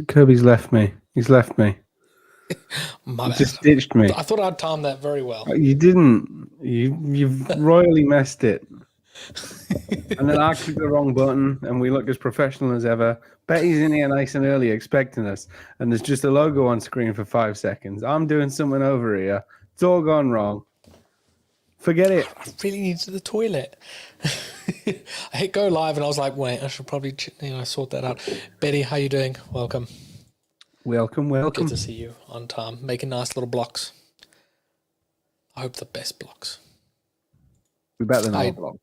Kirby's left me. He's left me. My He bad. just ditched me. I thought I'd timed that very well. You didn't. You've royally messed it. And then I clicked the wrong button, and we look as professional as ever. Betty's in here nice and early expecting us, and there's just a logo on screen for 5 seconds. I'm doing something over here. It's all gone wrong. Forget it. I really need to the toilet. I hit go live, and I was like, wait, I should probably sort that out. Betty, how you doing? Welcome. Welcome. Good to see you on time. Making nice little blocks. I hope the best blocks. We're better than our blog.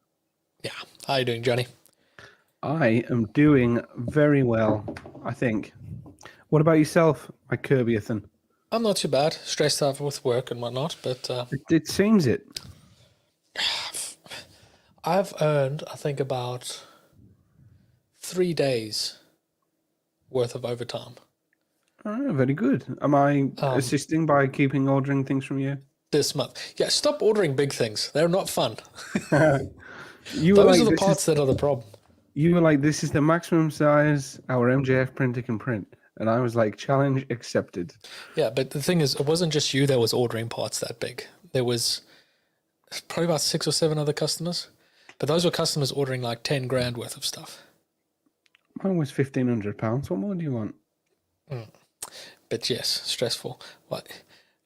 Yeah. How you doing, Johnny? I am doing very well, I think. What about yourself, my Kirbyathan? I'm not too bad. Stressed out with work and whatnot, but It seems it. I've earned, I think, about 3 days worth of overtime. Oh, very good. Am I assisting by keeping ordering things from you? This month. Yeah, stop ordering big things. They're not fun. Those Those are the parts that are the problem. You were like, this is the maximum size our MJF printer can print. And I was like, challenge accepted. Yeah, but the thing is, it wasn't just you that was ordering parts that big. There was probably about 6 or 7 other customers. But those were customers ordering like 10 grand worth of stuff. Mine was £1,500. What more do you want? But yes, stressful. What?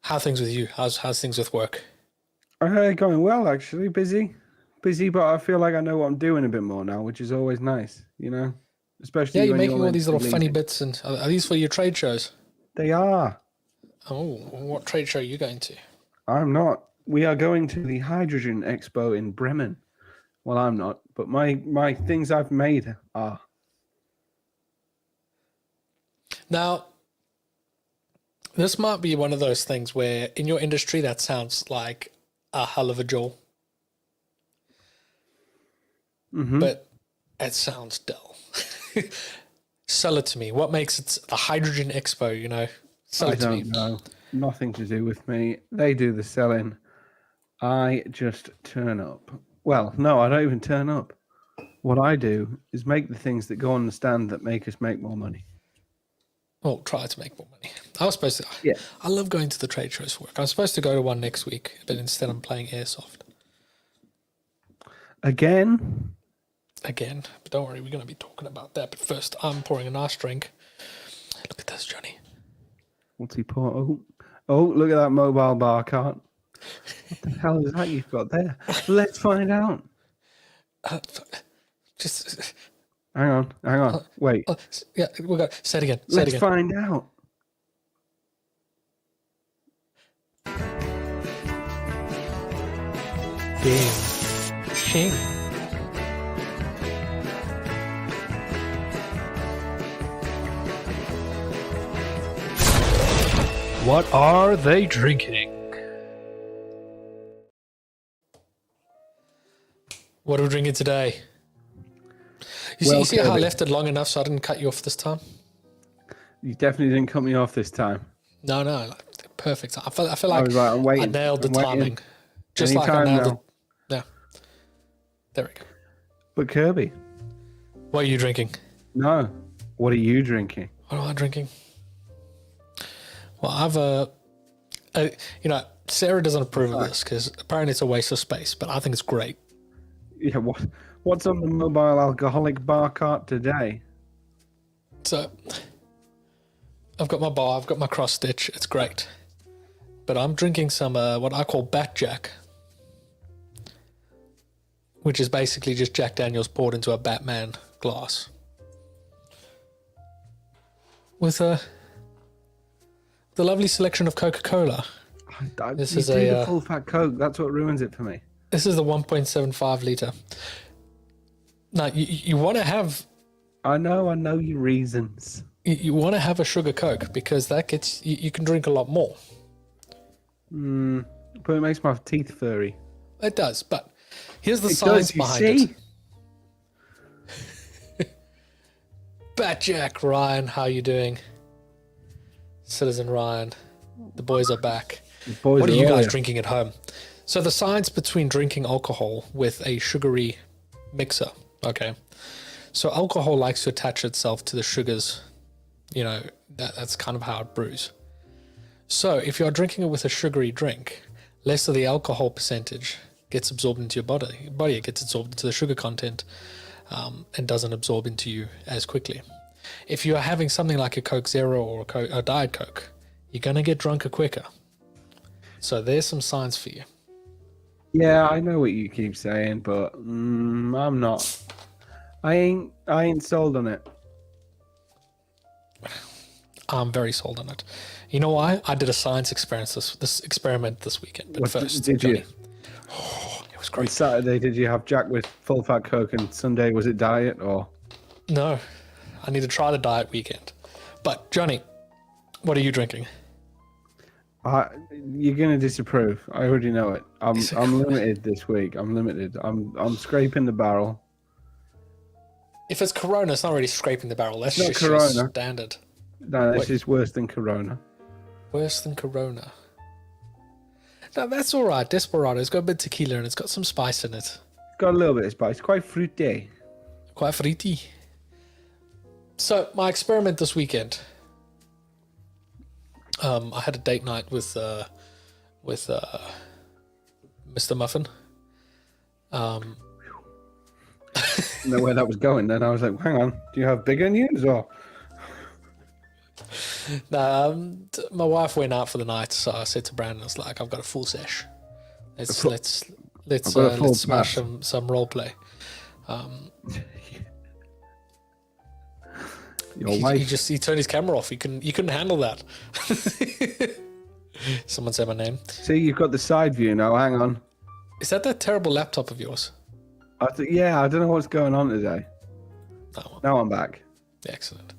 How are things with you? How's things with work? Going well, actually. Busy, but I feel like I know what I'm doing a bit more now, which is always nice, you know? Especially yeah, you're when making all these little funny bits. And are these for your trade shows? They are. Oh, what trade show are you going to? I'm not. We are going to the Hydrogen Expo in Bremen. Well, I'm not, but my things I've made are. Now, this might be one of those things where in your industry that sounds like a hell of a job. Mm-hmm. But it sounds dull. Sell it to me. What makes it the Hydrogen Expo, Sell it to me. I don't know. Nothing to do with me. They do the selling. I just turn up. Well, no, I don't even turn up. What I do is make the things that go on the stand that make us make more money. Well, try to make more money. I was supposed to. Yeah. I love going to the trade shows for work. I'm supposed to go to one next week, but instead I'm playing Airsoft. Again? But don't worry, we're going to be talking about that. But first, I'm pouring a nice drink. Look at this, Johnny. What's he pouring? Oh, look at that mobile bar cart. What the hell is that you've got there? Let's find out. Just hang on. Wait. Yeah, we got. Say it again. Let's find out. Shing. What are they drinking? What are we drinking today? You see how I left it long enough so I didn't cut you off this time? You definitely didn't cut me off this time. No, perfect. I feel like I nailed the timing. Just like I nailed it. Yeah. There we go. But Kirby. What are you drinking? No. What are you drinking? What am I drinking? Well, Sarah doesn't approve of this because apparently it's a waste of space, but I think it's great. Yeah, what's on the mobile alcoholic bar cart today? So, I've got my bar, I've got my cross stitch, it's great. But I'm drinking some, what I call Bat Jack, which is basically just Jack Daniels poured into a Batman glass. With the lovely selection of Coca-Cola. This is the full fat Coke. That's what ruins it for me. This is the 1.75 litre. Now, you want to have... I know your reasons. You want to have a sugar Coke because that gets... You can drink a lot more. But it makes my teeth furry. It does, but here's the science behind it. Bat Jack, Ryan, how you doing? Citizen Ryan, the boys are back. What are you guys drinking at home? So the science between drinking alcohol with a sugary mixer, okay? So alcohol likes to attach itself to the sugars that's kind of how it brews. So if you're drinking it with a sugary drink, less of the alcohol percentage gets absorbed into your body. It gets absorbed into the sugar content and doesn't absorb into you as quickly. If you are having something like a Coke Zero or a Diet Coke, you're going to get drunker quicker. So there's some signs for you. Yeah, I know what you keep saying, but I'm not. I ain't sold on it. I'm very sold on it. You know why? I did a science experiment this weekend. But first, did Johnny. you? Oh, it was great. On Saturday, did you have Jack with full fat Coke, and Sunday was it diet or? No, I need to try the diet weekend. But Johnny, what are you drinking? You're gonna disapprove. I already know it. I'm limited this week. I'm limited. I'm scraping the barrel. If it's Corona, it's not really scraping the barrel. That's Not just Corona. your standard. No, this is worse than Corona. Worse than Corona. No, that's all right. Desperado's got a bit of tequila and it's got some spice in it. It's got a little bit of spice. Quite fruity. Quite fruity. So my experiment this weekend. I had a date night with Mr. Muffin. Know where that was going. Then I was like, "Hang on, do you have bigger news or?" My wife went out for the night, so I said to Brandon, "It's like I've got a full sesh. Let's smash some role play." He turned his camera off. He couldn't handle that. Someone said my name. See, you've got the side view now. Hang on. Is that terrible laptop of yours? Yeah, I don't know what's going on today. Oh, now I'm back. Excellent.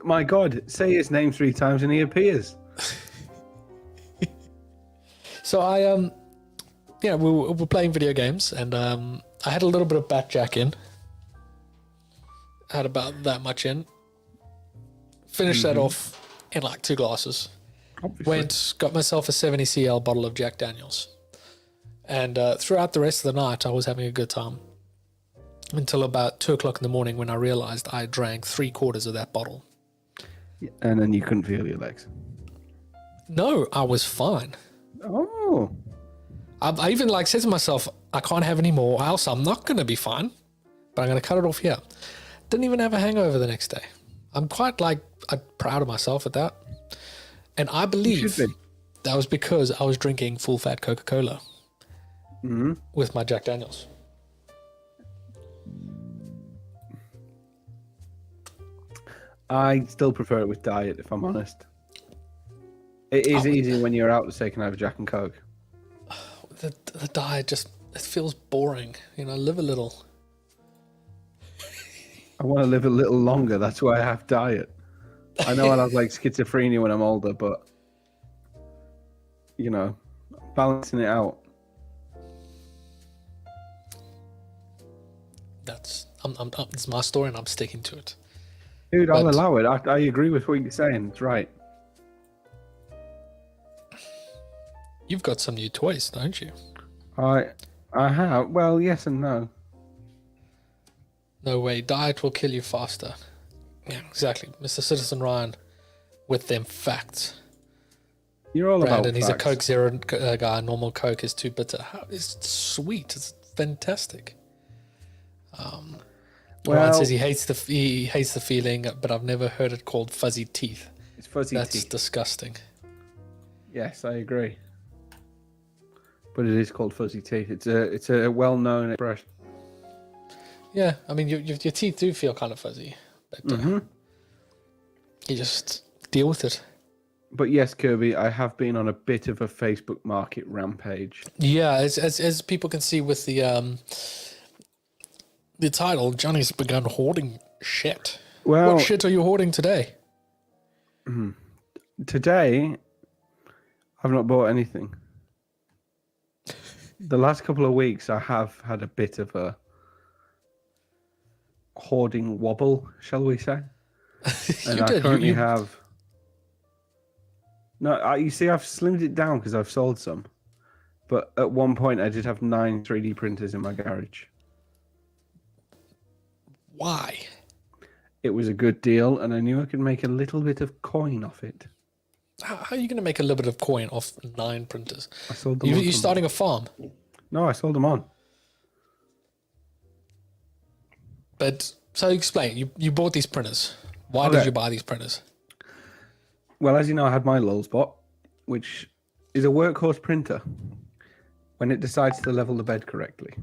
My God, say his name 3 times and he appears. So we were playing video games and I had a little bit of Batjack in. Had about that much in. Finished that off in like 2 glasses. Obviously. Got myself a 70cl bottle of Jack Daniels. And throughout the rest of the night, I was having a good time. Until about 2 o'clock in the morning when I realized I drank 3/4 of that bottle. And then you couldn't feel your legs. No, I was fine. Oh. I even said to myself, I can't have any more, else I'm not going to be fine. But I'm going to cut it off here. Didn't even have a hangover the next day. I'm quite proud of myself at that. And I believe that was because I was drinking full-fat Coca-Cola with my Jack Daniels. I still prefer it with diet, if I'm honest. It is easy when you're out to say, can I have a Jack and Coke? The diet just, it feels boring. Live a little. I want to live a little longer. That's why I have diet. I know I'll have schizophrenia when I'm older, but balancing it out. It's my story and I'm sticking to it. Dude, I'll allow it. I agree with what you're saying. It's right. You've got some new toys, don't you? I have. Well, yes and no. No way. Diet will kill you faster. Yeah, exactly. Mr. Citizen Ryan with them facts. You're all Brandon, about he's facts. a Coke Zero guy. Normal Coke is too bitter. It's sweet. It's fantastic. Ryan says he hates the feeling, but I've never heard it called fuzzy teeth. It's fuzzy teeth. That's disgusting. Yes, I agree. But it is called fuzzy teeth. It's a well-known expression. Yeah, I mean your teeth do feel kind of fuzzy, but you just deal with it. But yes, Kirby, I have been on a bit of a Facebook market rampage. Yeah, as people can see with the title, Johnny's begun hoarding shit. Well, what shit are you hoarding today? Today, I've not bought anything. The last couple of weeks, I have had a bit of a hoarding wobble, shall we say? And I currently have... No, you see, I've slimmed it down because I've sold some. But at one point, I did have 9 3D printers in my garage. Why? it was a good deal, and I knew I could make a little bit of coin off it. How are you going to make a little bit of coin off 9 printers? I sold them on. You're starting a farm. No, I sold them on. But, so explain, you bought these printers. Why did you buy these printers? Well, as you know, I had my Lulzbot, which is a workhorse printer when it decides to level the bed correctly.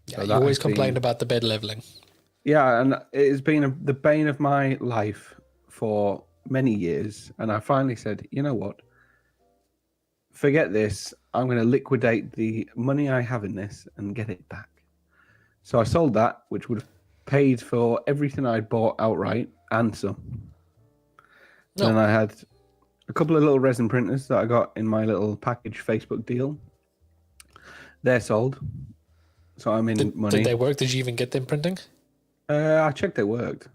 Yeah, you always complained about the bed leveling. Yeah, and it has been the bane of my life for many years. And I finally said, you know what? Forget this. I'm going to liquidate the money I have in this and get it back. So I sold that, which would have paid for everything I'd bought outright and some. No. And I had a couple of little resin printers that I got in my little package Facebook deal. They're sold. So I'm in money. Did they work? Did you even get them printing? I checked they worked.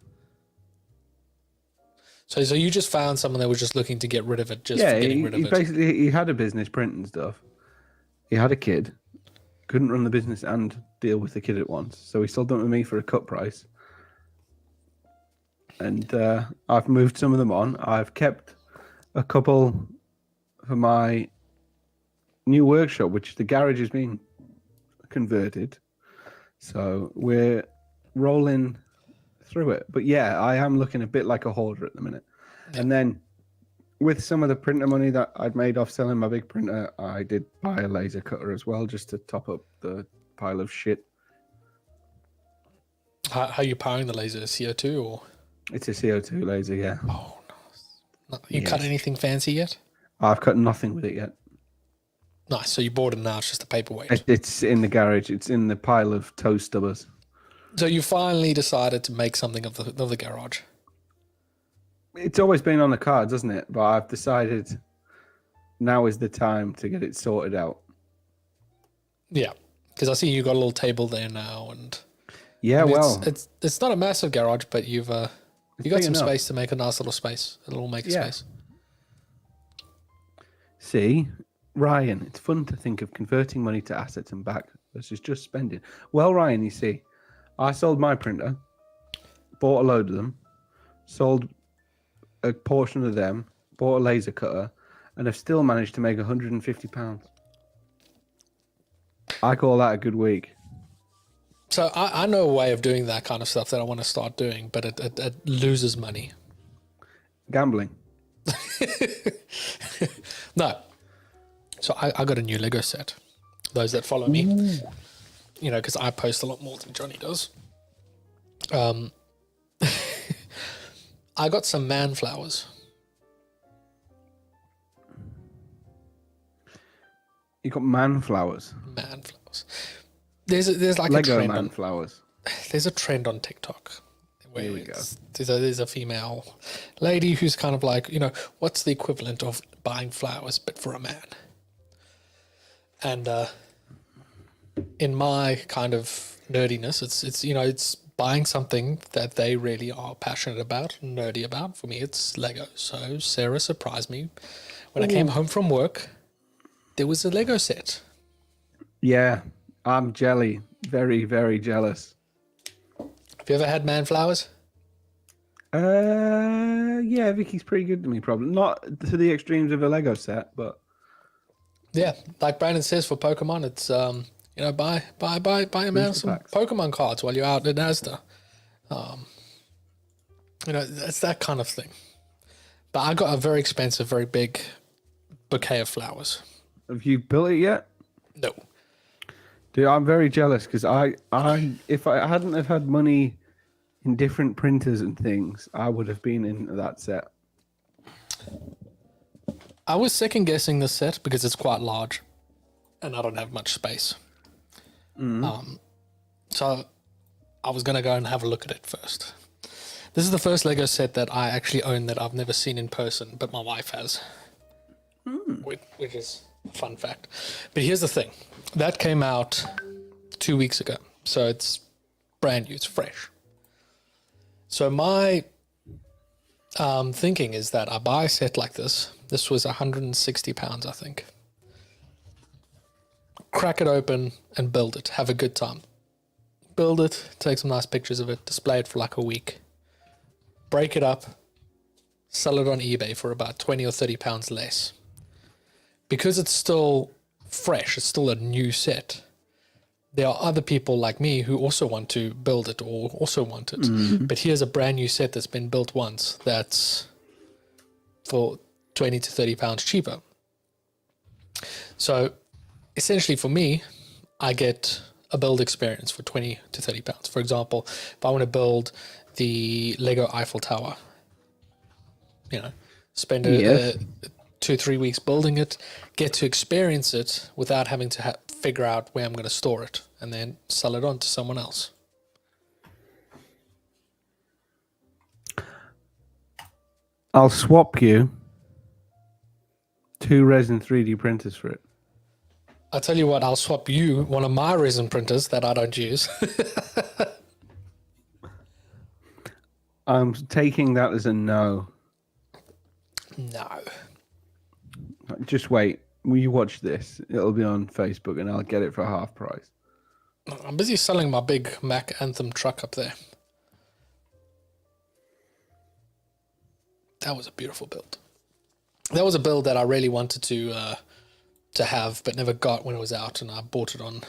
So you just found someone that was just looking to get rid of it, just for getting rid of it. Basically, he had a business printing stuff. He had a kid. Couldn't run the business and deal with the kid at once. So he sold them to me for a cut price. And I've moved some of them on. I've kept a couple for my new workshop, which the garage is being converted. So we're rolling through it. But yeah, I am looking a bit like a hoarder at the minute. Yeah. And then with some of the printer money that I'd made off selling my big printer, I did buy a laser cutter as well, just to top up the pile of shit. How are you powering the laser? CO2 or? It's a CO2 laser, yeah. Oh, nice. You cut anything fancy yet? I've cut nothing with it yet. Nice. So you bought it now. It's just a paperweight. It's in the garage. It's in the pile of toe stubbers. So you finally decided to make something of the garage. It's always been on the cards, hasn't it? But I've decided now is the time to get it sorted out. Yeah, because I see you got a little table there now, and yeah, it's not a massive garage, but you got some space to make a nice little space, a little maker space. See, Ryan, it's fun to think of converting money to assets and back versus just spending. Well, Ryan, you see, I sold my printer, bought a load of them, sold a portion of them, bought a laser cutter, and have still managed to make £150. I call that a good week. So I know a way of doing that kind of stuff that I want to start doing, but it loses money. Gambling. No. So I got a new Lego set. Those that follow me, because I post a lot more than Jonny does. I got some man flowers. You got man flowers? Man flowers. There's like Lego a trend man flowers. There's a trend on TikTok. Here we go. There's a female lady who's kind of like, what's the equivalent of buying flowers but for a man? And in my kind of nerdiness, it's buying something that they really are passionate about, nerdy about. For me, it's Lego. So Sarah surprised me when I came home from work. There was a Lego set. Yeah, I'm jelly. Very, very jealous. Have you ever had man flowers? Yeah, Vicky's pretty good to me, probably. Not to the extremes of a Lego set, but... Yeah, like Brandon says for Pokemon, it's, buy a man some Pokemon cards while you're out at Asda. It's that kind of thing. But I got a very expensive, very big bouquet of flowers. Have you built it yet? No. Dude, I'm very jealous because if I hadn't have had money in different printers and things, I would have been in that set. I was second guessing this set because it's quite large and I don't have much space. So I was going to go and have a look at it first. This is the first Lego set that I actually own that I've never seen in person, but my wife has, which is a fun fact. But here's the thing. That came out 2 weeks ago, so it's brand new, it's fresh. So my thinking is that I buy a set like this. This was £160, I think. Crack it open and build it. Have a good time. Build it, take some nice pictures of it, display it for like a week. break it up, sell it on eBay for about 20 or 30 pounds less. Because it's still fresh, it's still a new set. There are other people like me who also want to build it or also want it. Mm-hmm. But here's a brand new set that's been built once that's for 20 to 30 pounds cheaper. So essentially for me, I get a build experience for 20 to 30 pounds. For example, if I want to build the Lego Eiffel Tower, spend 2-3 weeks building it, get to experience it without having to figure out where I'm going to store it and then sell it on to someone else. I'll swap you 2 resin 3D printers for it. I'll tell you what, I'll swap you one of my resin printers that I don't use. I'm taking that as a no. No. Just wait. Will you watch this? It'll be on Facebook and I'll get it for half price. I'm busy selling my big Mac Anthem truck up there. That was a beautiful build. That was a build that I really wanted to have, but never got when it was out, and I bought it on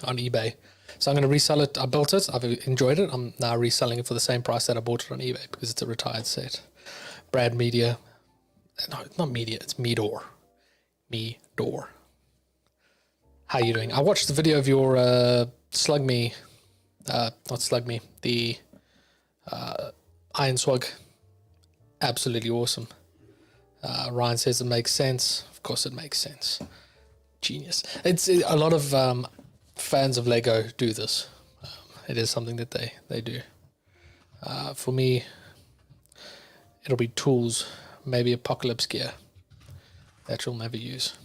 eBay. So I'm going to resell it. I built it. I've enjoyed it. I'm now reselling it for the same price that I bought it on eBay because it's a retired set. Brad Media. No, it's not Media. It's Meador. Meador. How you doing? I watched the video of your Slug Me. Not Slug Me. The Iron Swag. Absolutely awesome. Ryan says it makes sense. Of course it makes sense. Genius. It's a lot of fans of Lego do this. It is something that they do. For me, it'll be tools, maybe apocalypse gear that you'll never use.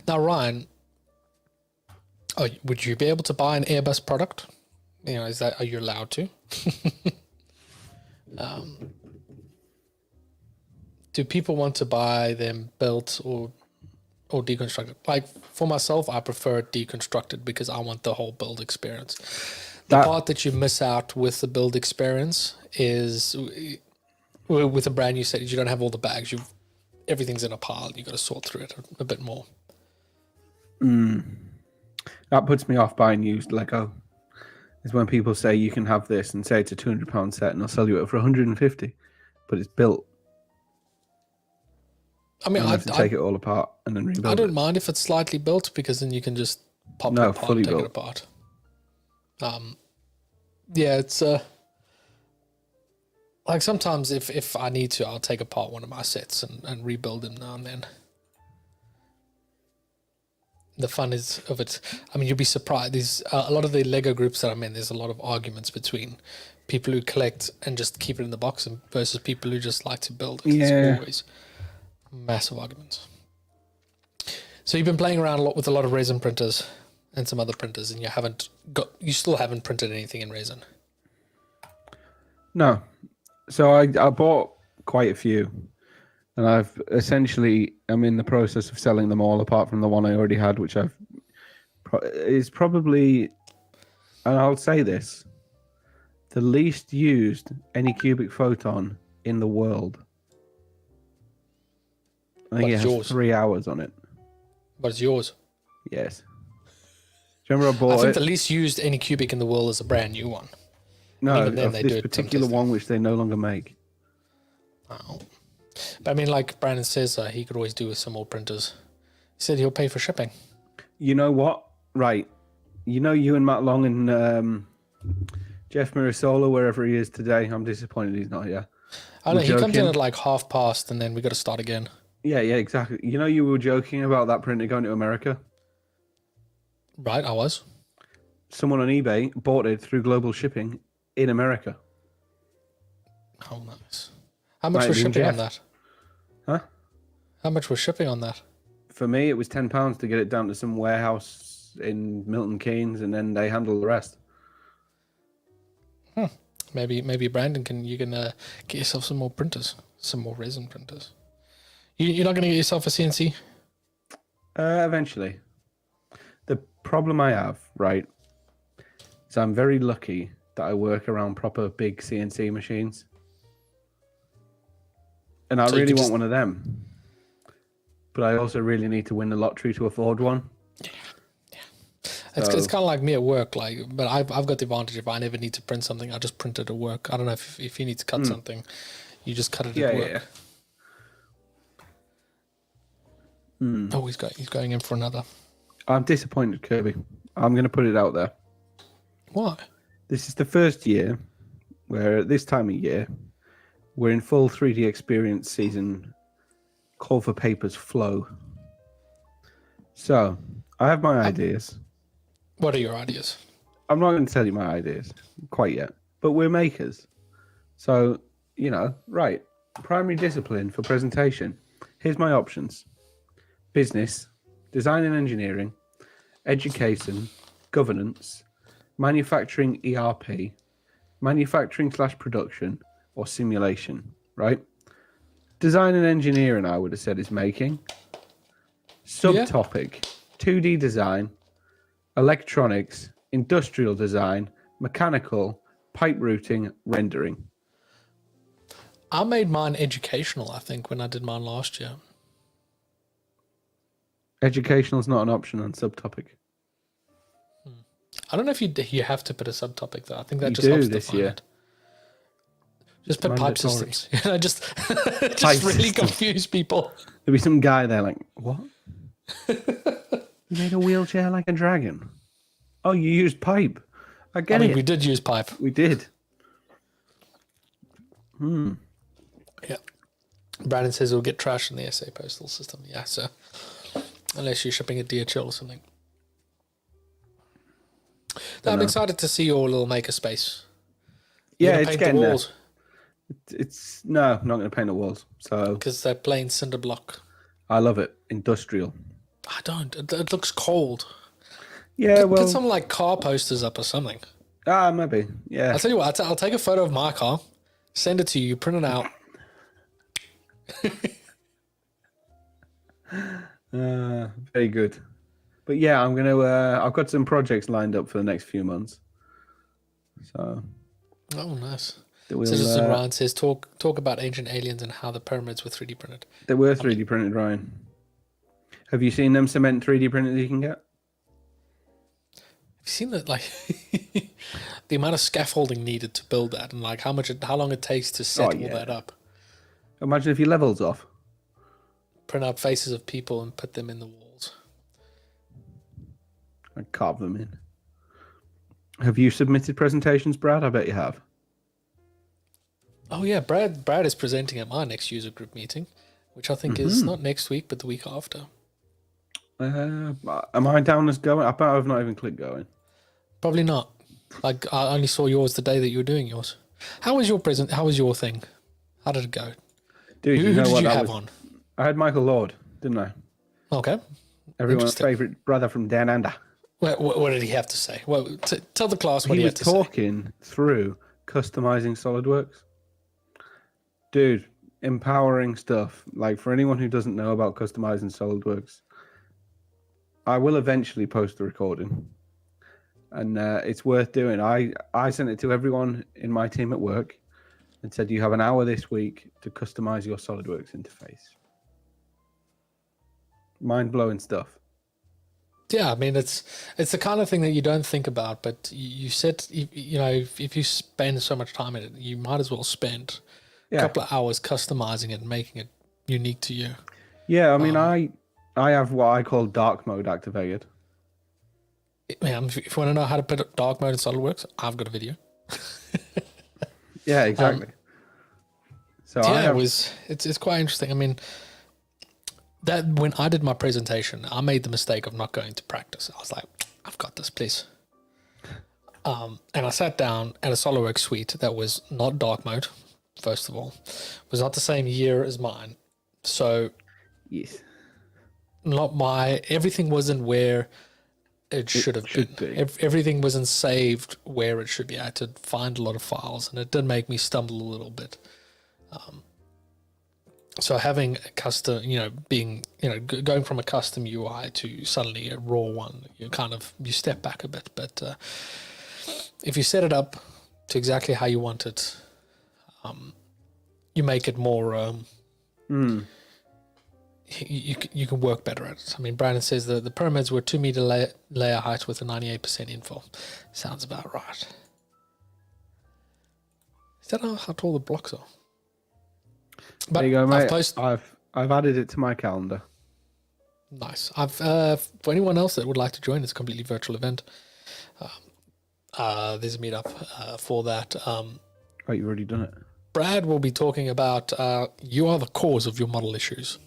Now, Ryan, would you be able to buy an Airbus product? Are you allowed to? Do people want to buy them built or deconstructed? Like for myself, I prefer it deconstructed because I want the whole build experience. The part that you miss out with the build experience is with a brand new set, you don't have all the bags. Everything's in a pile. You got to sort through it a bit more. That puts me off buying used Lego. Is when people say you can have this and say it's a £200 set and they'll sell you it for 150, but it's built. I mean, I have to take it all apart and then rebuild it. I don't mind if it's slightly built because then you can just pop it apart and take it apart. Yeah, it's like sometimes if I need to, I'll take apart one of my sets and rebuild them now and then. The fun is of it. I mean, you'll be surprised. There's a lot of the Lego groups that I'm in. There's a lot of arguments between people who collect and just keep it in the box versus people who just like to build it. Yeah. It's always massive arguments. So you've been playing around a lot with a lot of resin printers and some other printers, and you still haven't printed anything in resin. No. So I bought quite a few, and I'm in the process of selling them all apart from the one I already had, which is probably, and I'll say this, the least used Anycubic photon in the world. I think it has yours. 3 hours on it. But it's yours. Yes. Do you remember I bought it? I think the least used Anycubic in the world is a brand new one. No, of this particular one which they no longer make. Oh. But I mean, like Brandon says, he could always do with some more printers. He said he'll pay for shipping. You know what? Right. You and Matt Long and Jeff Mirasolo, wherever he is today. I'm disappointed he's not here. I know, he comes in at like past, and then we got to start again. Yeah, exactly. You were joking about that printer going to America. Right, I was. Someone on eBay bought it through global shipping in America. Oh, nice. How much was shipping on that? Huh? How much was shipping on that? For me, it was £10 to get it down to some warehouse in Milton Keynes, and then they handle the rest. Maybe Brandon you can get yourself some more printers, some more resin printers. You're not going to get yourself a CNC? Eventually. The problem I have, right, is I'm very lucky that I work around proper big CNC machines. And I So you really could want just- one of them. But I also really need to win the lottery to afford one. It's So- kind of like me at work, but I've got the advantage if I never need to print something, I just print it at work. I don't know if you need to cut something, you just cut it at work. Yeah. Oh, he's going in for another. I'm disappointed, Kirby. I'm going to put it out there. Why? This is the first year where at this time of year, we're in full 3D experience season, call for papers flow. So, I have my ideas. What are your ideas? I'm not going to tell you my ideas quite yet, but we're makers. So, right. Primary discipline for presentation. Here's my options: business, design and engineering, education, governance, manufacturing ERP, manufacturing/production, or simulation, right? Design and engineering, I would have said, is making. Subtopic, 2D design, electronics, industrial design, mechanical, pipe routing, rendering. I made mine educational, I think, when I did mine last year. Educational is not an option on subtopic. I don't know if you have to put a subtopic though. I think that You just do helps this define year. it. Just put pipe Mandatory. systems. just Pipe really systems. confuse people. There'll be some guy there like, what? You made a wheelchair like a dragon? Oh, you used pipe. I get it. We did use pipe. We did. Yeah. Brandon says it'll get trashed in the SA postal system. Yeah, so unless you're shipping a DHL or something. I'm excited to see your little maker space. You're Yeah, gonna it's paint getting the there. walls No, I'm not going to paint the walls. So because they're plain cinder block. I love it. Industrial. I don't. It looks cold. Yeah, Put some like car posters up or something. maybe. Yeah. I'll tell you what. I'll take a photo of my car, send it to you, print it out. Very good. But yeah, I'm going to, I've got some projects lined up for the next few months. So. Oh, nice. We'll, Citizen Ryan says, talk about ancient aliens and how the pyramids were 3D printed. They were 3D printed, Ryan. Have you seen them cement 3D printed that you can get? Have you seen that? Like the amount of scaffolding needed to build that, and like how long it takes to set all that up. Imagine if your level's off. Print out faces of people and put them in the walls. And carve them in. Have you submitted presentations, Brad? I bet you have. Oh yeah, Brad is presenting at my next user group meeting, which I think is not next week but the week after. Am I down as going? I bet I've not even clicked going. Probably not. Like I only saw yours the day that you were doing yours. How was your How was your thing? How did it go? Dude, Who you know did what you that have was? on? I had Michael Lord, didn't I? Okay. Everyone's Interesting. favourite brother from Down Under. What did he have to say? Well, tell the class what He he was had to say. talking through customizing SolidWorks. Dude, empowering stuff. Like for anyone who doesn't know about customizing SolidWorks, I will eventually post the recording, and it's worth doing. I sent it to everyone in my team at work and said, you have an hour this week to customize your SolidWorks interface. Mind-blowing stuff. Yeah, I mean it's the kind of thing that you don't think about, but you said if you spend so much time in it, you might as well spend a couple of hours customizing it and making it unique to you. Yeah, I mean I have what I call dark mode activated. Man, if you want to know how to put dark mode in SolidWorks, I've got a video. Yeah, exactly. So yeah, it's quite interesting. I mean, that when I did my presentation, I made the mistake of not going to practice. I was like, I've got this, please. And I sat down at a SolidWorks suite that was not dark mode, first of all, was not the same year as mine. So yes, everything wasn't where it should have been. Everything wasn't saved where it should be. I had to find a lot of files, and it did make me stumble a little bit. So having a custom, going from a custom UI to suddenly a raw one, you step back a bit. But if you set it up to exactly how you want it, you make it more You can work better at it. I mean, Brandon says the pyramids were 2 meter layer height with a 98% infill. Sounds about right. Is that how tall the blocks are? But there you go, mate. I've added it to my calendar. Nice. For anyone else that would like to join, it's a completely virtual event. There's a meetup for that. Oh, you've already done it. Brad will be talking about you are the cause of your model issues,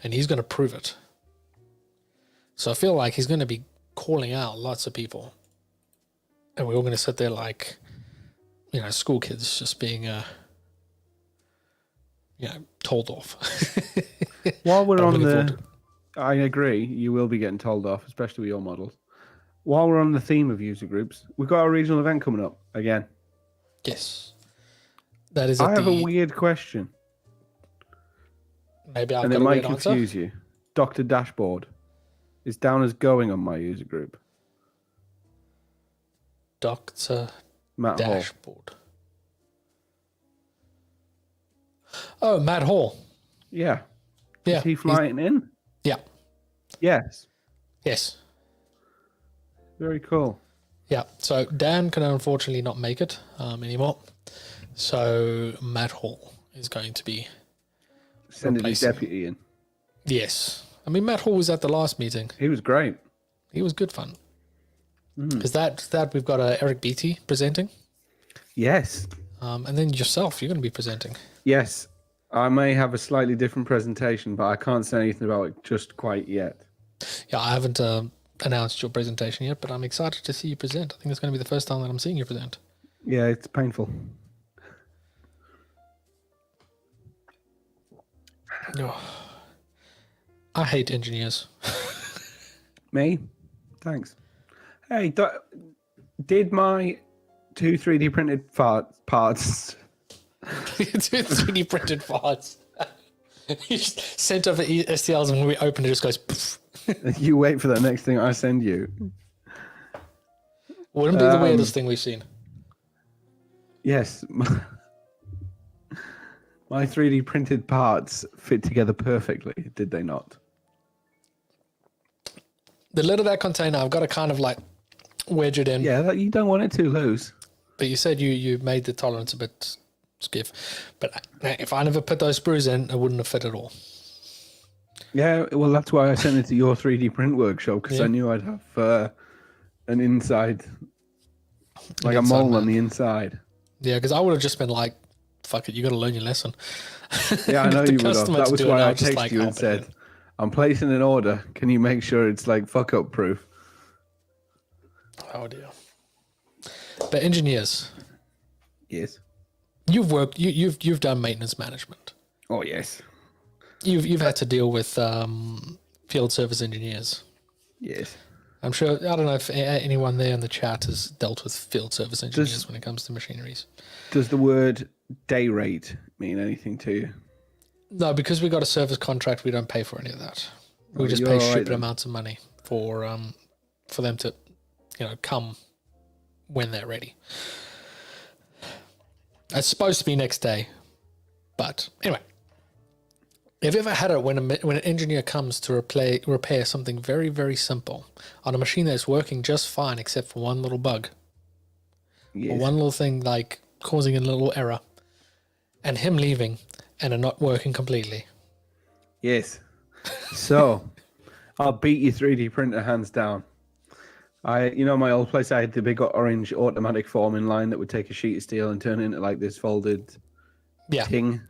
and he's going to prove it. So I feel like he's going to be calling out lots of people, and we're all going to sit there like, school kids just being, told off. While we're on I agree, you will be getting told off, especially with your models. While we're on the theme of user groups, we've got our regional event coming up again. Yes. That is. I have a weird question. Maybe I've and got it a might weird confuse answer. you. Dr. Dashboard is down as going on my user group. Dr. Matt Dashboard. Hall. Oh, Matt Hall. Yeah. Yeah. Is he flying in? Yeah. Yes. Yes. Very cool. Yeah. So Dan can unfortunately not make it anymore. So Matt Hall is going to be sending his deputy in. Yes. I mean, Matt Hall was at the last meeting. He was great. He was good fun. Is that we've got Eric Beatty presenting? Yes. And then yourself, you're going to be presenting. Yes. I may have a slightly different presentation, but I can't say anything about it just quite yet. Yeah, I haven't announced your presentation yet, but I'm excited to see you present. I think it's going to be the first time that I'm seeing you present. Yeah, it's painful. Oh, I hate engineers. Me? Thanks. Hey, did my 2 3D printed parts... 2 3D printed parts. You just sent over STLs and when we open it, just goes poof. You wait for the next thing I send you. Wouldn't be the weirdest thing we've seen. Yes. My 3D printed parts fit together perfectly, did they not? The lid of that container, I've got to kind of like wedge it in. Yeah, you don't want it too loose. But you said you made the tolerance a bit stiff. But if I never put those screws in, it wouldn't have fit at all. Yeah, well, that's why I sent it to your 3D print workshop, because I knew I'd have an inside, like a mole on the inside. Yeah, because I would have just been like, fuck it, you got to learn your lesson. Yeah, I know you would have. That was why I texted like, you and said, I'm placing an order. Can you make sure it's like fuck up proof? Oh dear. But engineers. Yes. You've worked. You've done maintenance management. Oh yes. You've had to deal with field service engineers. Yes. I'm sure. I don't know if anyone there in the chat has dealt with field service engineers when it comes to machineries. Does the word day rate mean anything to you? No, because we got a service contract, we don't pay for any of that. We just pay stupid amounts of money for them to, come when they're ready. It's supposed to be next day, but anyway. Have you ever had it when an engineer comes to repair something very, very simple on a machine that's working just fine except for one little bug? Yes. Or one little thing like causing a little error and him leaving and it not working completely? Yes. So, I'll beat your 3D printer hands down. My old place, I had the big orange automatic forming line that would take a sheet of steel and turn it into like this folded thing.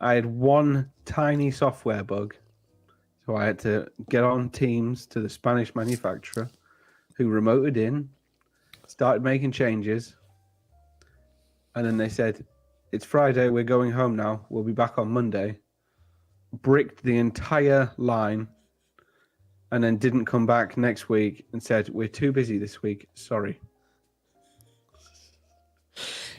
I had one tiny software bug. So I had to get on Teams to the Spanish manufacturer who remoted in, started making changes. And then they said, it's Friday, we're going home now. We'll be back on Monday. Bricked the entire line and then didn't come back next week and said, we're too busy this week. Sorry.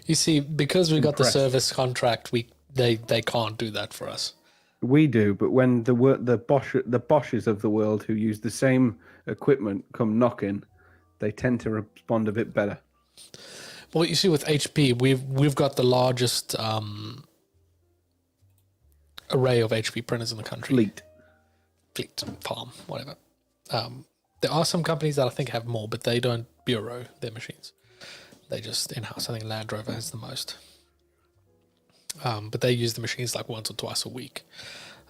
You see, because we got the service contract, they can't do that for us. We do, but when the Bosches of the world who use the same equipment come knocking, they tend to respond a bit better. Well, you see, with HP, we've got the largest array of HP printers in the country. Fleet, farm, whatever. There are some companies that I think have more, but they don't bureau their machines. They just in-house. I think Land Rover has the most. But they use the machines like once or twice a week.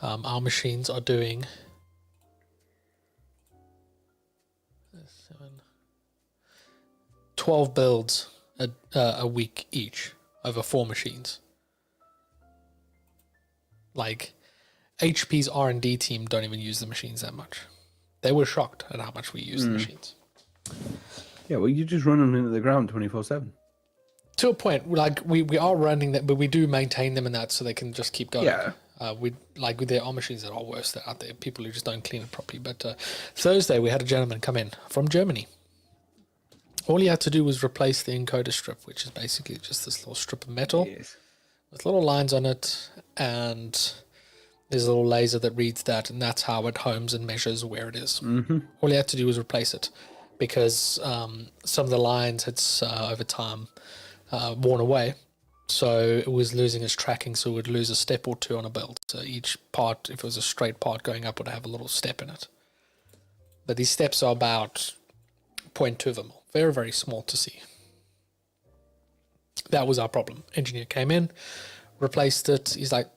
Our machines are doing 12 builds a week each over 4 machines. Like, HP's R&D team don't even use the machines that much. They were shocked at how much we use the machines. Yeah, well, you just run them into the ground 24/7. To a point, like we are running them, but we do maintain them and that so they can just keep going. Yeah. There are machines that are worse out there, people who just don't clean it properly. But Thursday we had a gentleman come in from Germany. All he had to do was replace the encoder strip, which is basically just this little strip of metal with little lines on it, and there's a little laser that reads that, and that's how it homes and measures where it is. Mm-hmm. All he had to do was replace it, because some of the lines had over time worn away, so it was losing its tracking, so it would lose a step or two on a build. So each part, if it was a straight part going up, would have a little step in it. But these steps are about 0.2 of them, very, very small to see. That was our problem. Engineer came in, replaced it. He's like,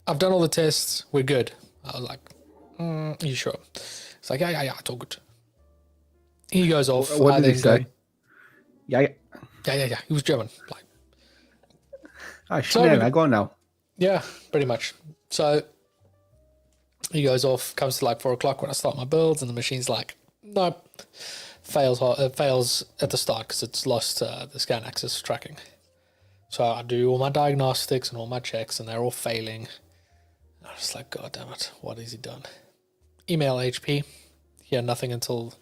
I've done all the tests, we're good. I was like, are you sure? It's like, yeah, it's all good. He goes off. What did he say? Yeah. He was German. Like, I go now. Yeah, pretty much. So he goes off, comes to like 4 o'clock when I start my builds, and the machine's like, nope, fails at the start because it's lost the scan axis tracking. So I do all my diagnostics and all my checks, and they're all failing. I was like, God damn it, what has he done? Email HP. Hear nothing until,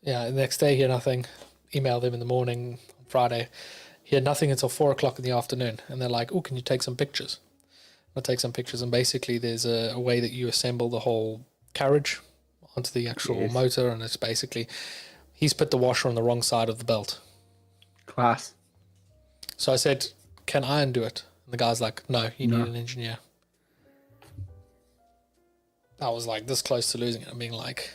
the next day, hear nothing. Email them in the morning, on Friday. Hear nothing until 4 o'clock in the afternoon. And they're like, oh, can you take some pictures? I'll take some pictures. And basically there's a way that you assemble the whole carriage onto the actual motor. And it's basically, he's put the washer on the wrong side of the belt. Class. So I said, can I undo it? And the guy's like, no, you need an engineer. I was like this close to losing it. I'm being like,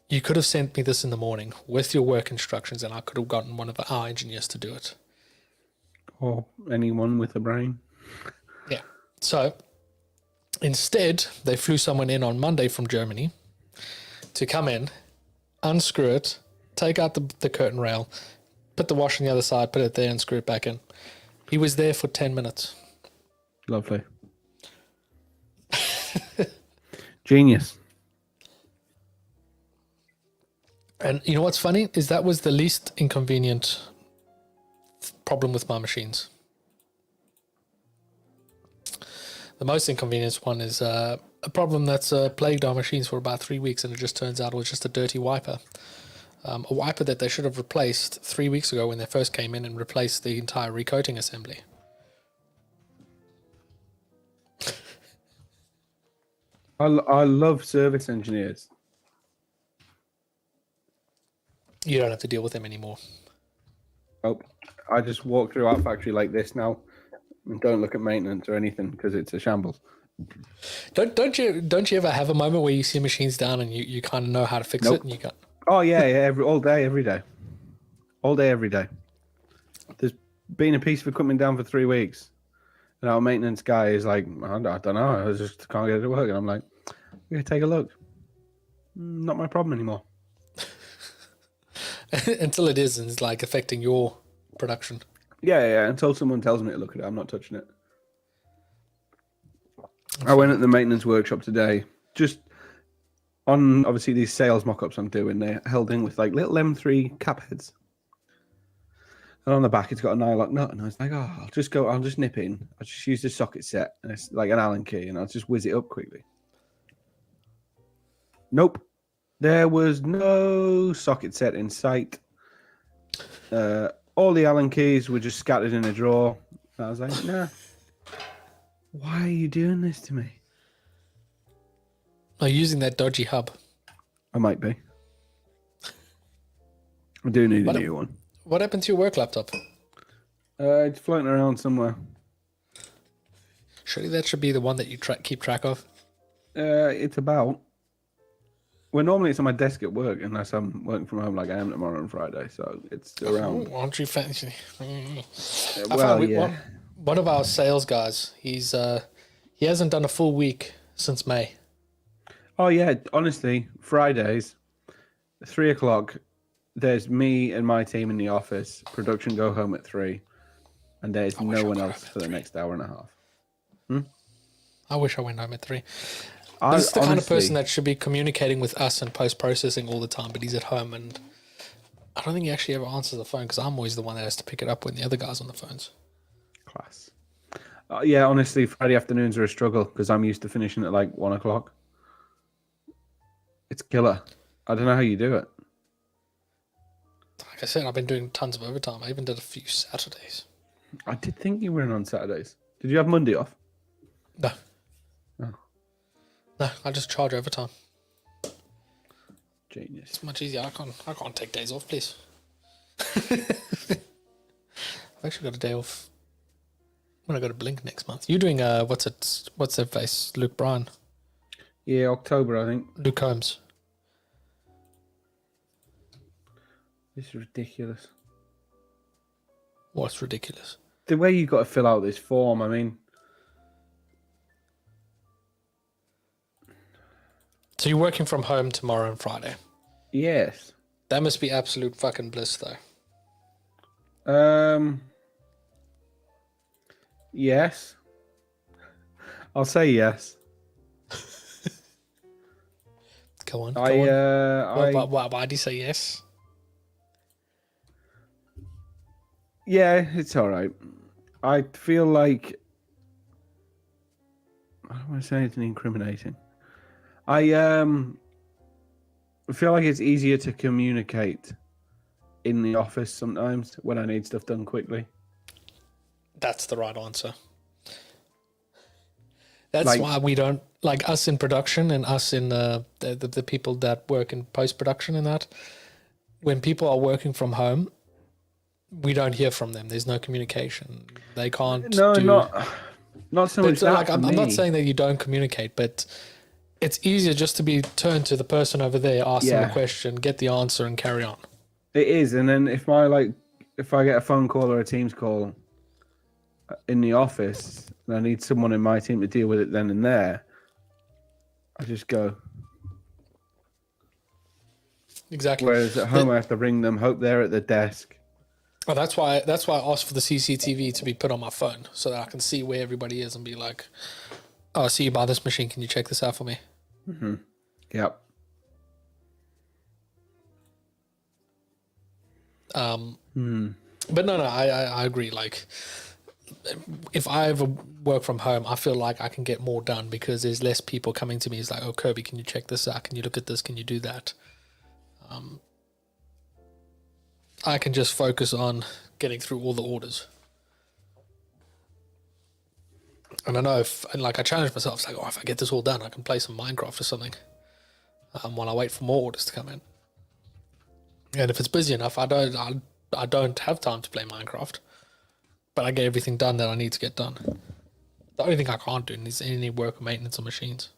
you could have sent me this in the morning with your work instructions, and I could have gotten one of our engineers to do it. Or anyone with a brain. Yeah. So instead, they flew someone in on Monday from Germany to come in, unscrew it, take out the curtain rail, put the washer on the other side, put it there, and screw it back in. He was there for 10 minutes. Lovely. Genius. And you know what's funny is that was the least inconvenient problem with my machines. The most inconvenient one is a problem that's plagued our machines for about 3 weeks, and it just turns out it was just a dirty wiper. A wiper that they should have replaced 3 weeks ago when they first came in and replaced the entire recoating assembly. I love service engineers. You don't have to deal with them anymore. Oh, I just walk through our factory like this now and don't look at maintenance or anything because it's a shambles. Don't you ever have a moment where you see machines down and you kind of know how to fix it and you go? Oh yeah, all day, every day. All day, every day. There's been a piece of equipment down for 3 weeks. And our maintenance guy is like, I don't know, I just can't get it to work. And I'm like, yeah, take a look. Not my problem anymore. Until it is, and it's like affecting your production. Yeah. Until someone tells me to look at it, I'm not touching it. I went at the maintenance workshop today, just on obviously these sales mock-ups I'm doing. They're held in with like little M3 cap heads. And on the back, it's got a nylock nut. And I was like, oh, I'll just nip in. I'll just use the socket set. And it's like an Allen key. And I'll just whiz it up quickly. Nope. There was no socket set in sight. All the Allen keys were just scattered in a drawer. And I was like, nah. Why are you doing this to me? Are you using that dodgy hub? I might be. I do need a new one. What happened to your work laptop? It's floating around somewhere. Surely that should be the one that you keep track of. It's about. Well, normally it's on my desk at work, unless I'm working from home like I am tomorrow and Friday. So it's around. Oh, aren't you fancy? Well, yeah. One of our sales guys, he hasn't done a full week since May. Oh yeah, honestly, Fridays, 3:00. There's me and my team in the office. Production go home at 3, and there's no one else for the next hour and a half. I wish I went home at 3. This is the kind of person that should be communicating with us and post-processing all the time, but he's at home, and I don't think he actually ever answers the phone because I'm always the one that has to pick it up when the other guy's on the phones. Class. Yeah, honestly, Friday afternoons are a struggle because I'm used to finishing at like 1:00. It's killer. I don't know how you do it. Like I said, I've been doing tons of overtime. I even did a few Saturdays. I did think you were in on Saturdays. Did you have Monday off? No. Oh. No, I just charge overtime. Genius. It's much easier. I can't take days off, please. I've actually got a day off when I go to Blink next month. You're doing what's their face? Luke Bryan. Yeah, October, I think. Luke Holmes. This is ridiculous. What's ridiculous? The way you got to fill out this form, I mean. So you're working from home tomorrow and Friday? Yes. That must be absolute fucking bliss, though. Yes. I'll say yes. Go on. Why do you say yes? Yeah, it's all right. I feel like I don't want to say anything incriminating. I feel like it's easier to communicate in the office sometimes when I need stuff done quickly. That's the right answer. That's why we don't, like us in production and us in the people that work in post-production and that, when people are working from home, we don't hear from them. There's no communication. They can't not so much that like, I'm not saying that you don't communicate, but it's easier just to be turned to the person over there, ask them a question, get the answer, and carry on. It is, and then if I get a phone call or a Teams call in the office, and I need someone in my team to deal with it then and there, I just go. Exactly. Whereas at home, I have to ring them, hope they're at the desk. Oh, that's why I asked for the CCTV to be put on my phone so that I can see where everybody is and be like, "Oh, I see you by this machine. Can you check this out for me?" Mm-hmm. Yep. But no, I agree. Like, if I ever work from home, I feel like I can get more done because there's less people coming to me. It's like, "Oh, Kirby, can you check this out? Can you look at this? Can you do that?" I can just focus on getting through all the orders. And I know I challenge myself, it's like, if I get this all done, I can play some Minecraft or something while I wait for more orders to come in. And if it's busy enough, I don't have time to play Minecraft, but I get everything done that I need to get done. The only thing I can't do is any work or maintenance on machines.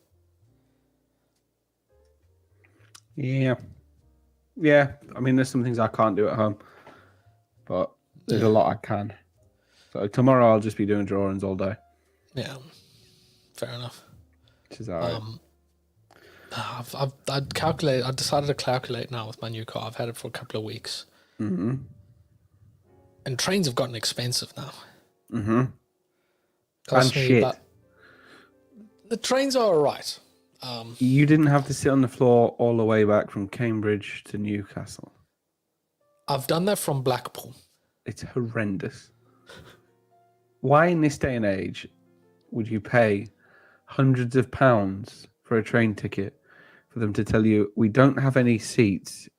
Yeah. Yeah, I mean, there's some things I can't do at home, but there's a lot I can. So tomorrow I'll just be doing drawings all day. Yeah, fair enough. Which is all right. I decided to calculate now with my new car. I've had it for a couple of weeks. Mm-hmm. And trains have gotten expensive now. Mm-hmm. And shit. The trains are all right. You didn't have to sit on the floor all the way back from Cambridge to Newcastle. I've done that from Blackpool. It's horrendous. Why in this day and age would you pay hundreds of pounds for a train ticket for them to tell you, we don't have any seats,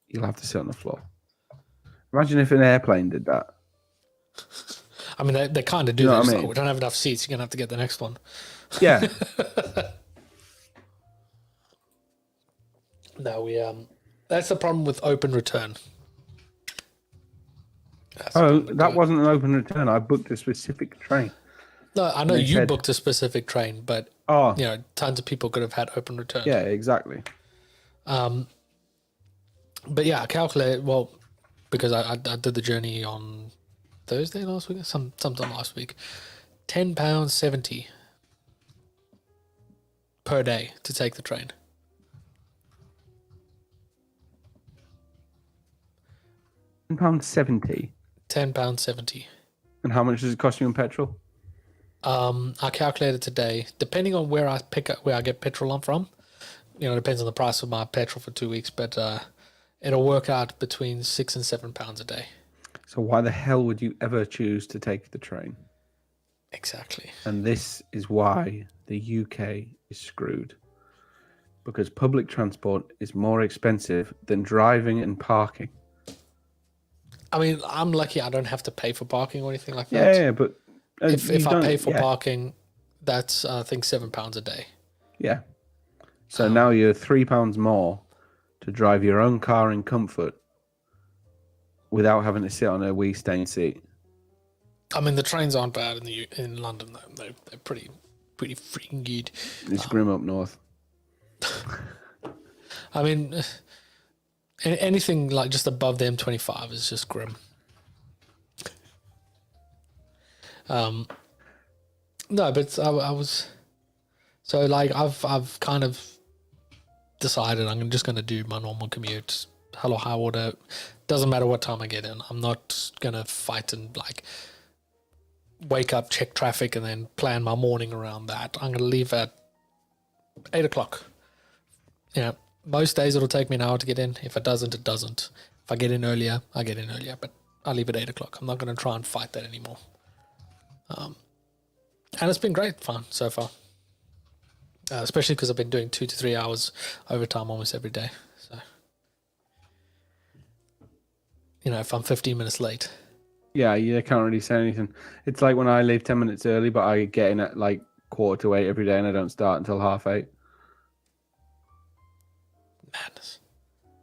you'll have to sit on the floor? Imagine if an airplane did that. I mean, they kind of do that. Like, we don't have enough seats, you're going to have to get the next one. Yeah. No, that's the problem with open return. That wasn't an open return. I booked a specific train. No, I know They you said- booked a specific train, but Oh, tons of people could have had open return. yeah, exactly. But yeah, I calculated, well, because I did the journey on Thursday last week, sometime last week. £10.70 per day to take the train. £10.70. £10.70. And how much does it cost you in petrol? I calculated today, depending on where I get petrol on from. It depends on the price of my petrol for 2 weeks, but it'll work out between £6 and £7 a day. So why the hell would you ever choose to take the train? Exactly. And this is why the UK is screwed. Because public transport is more expensive than driving and parking. I mean, I'm lucky I don't have to pay for parking or anything like that. Yeah, but if I pay for parking, that's I think £7 a day. Yeah. So now you're £3 more to drive your own car in comfort without having to sit on a wee stained seat. I mean, the trains aren't bad in London though. They're pretty freaking good. It's grim up north. I mean, anything like just above the M25 is just grim. No, but I was so like I've kind of decided I'm just going to do my normal commute. Hello, high water. Doesn't matter what time I get in. I'm not going to fight and like wake up, check traffic, and then plan my morning around that. I'm going to leave at 8 o'clock. Most days it'll take me an hour to get in. If it doesn't, it doesn't. If I get in earlier, I get in earlier, but I leave at 8 o'clock. I'm not going to try and fight that anymore. And it's been great fun so far. Especially because I've been doing 2 to 3 hours overtime almost every day. So, if I'm 15 minutes late. Yeah, you can't really say anything. It's like when I leave 10 minutes early, but I get in at like 7:45 every day and I don't start until 8:30. Madness.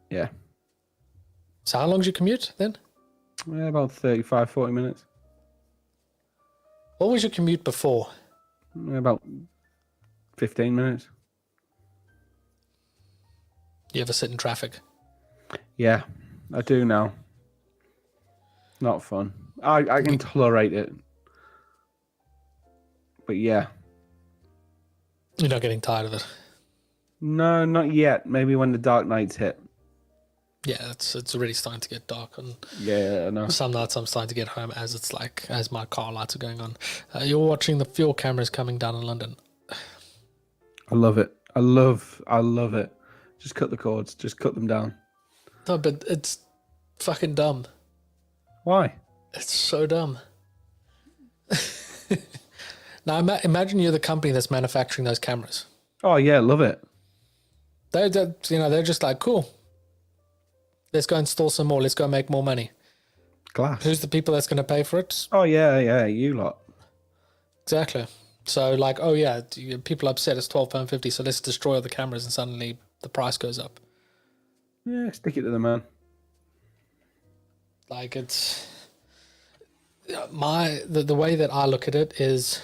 Yeah. So how long's your commute then? Yeah, about 35, 40 minutes. What was your commute before? About 15 minutes. You ever sit in traffic? Yeah, I do now. Not fun. I can tolerate it. But yeah. You're not getting tired of it? No, not yet. Maybe when the dark nights hit. Yeah, it's already starting to get dark, and Yeah, I know. some nights I'm starting to get home as my car lights are going on. You're watching the fuel cameras coming down in London. I love it. I love it. Just cut the cords. Just cut them down. No, but it's fucking dumb. Why? It's so dumb. Now imagine you're the company that's manufacturing those cameras. Oh yeah, love it. They're just like, cool. Let's go install some more. Let's go make more money. Glass. Who's the people that's going to pay for it? Oh yeah, you lot. Exactly. So like, oh yeah, people upset. It's £12.50. So let's destroy all the cameras, and suddenly the price goes up. Yeah, stick it to the man. Like it's the way that I look at it is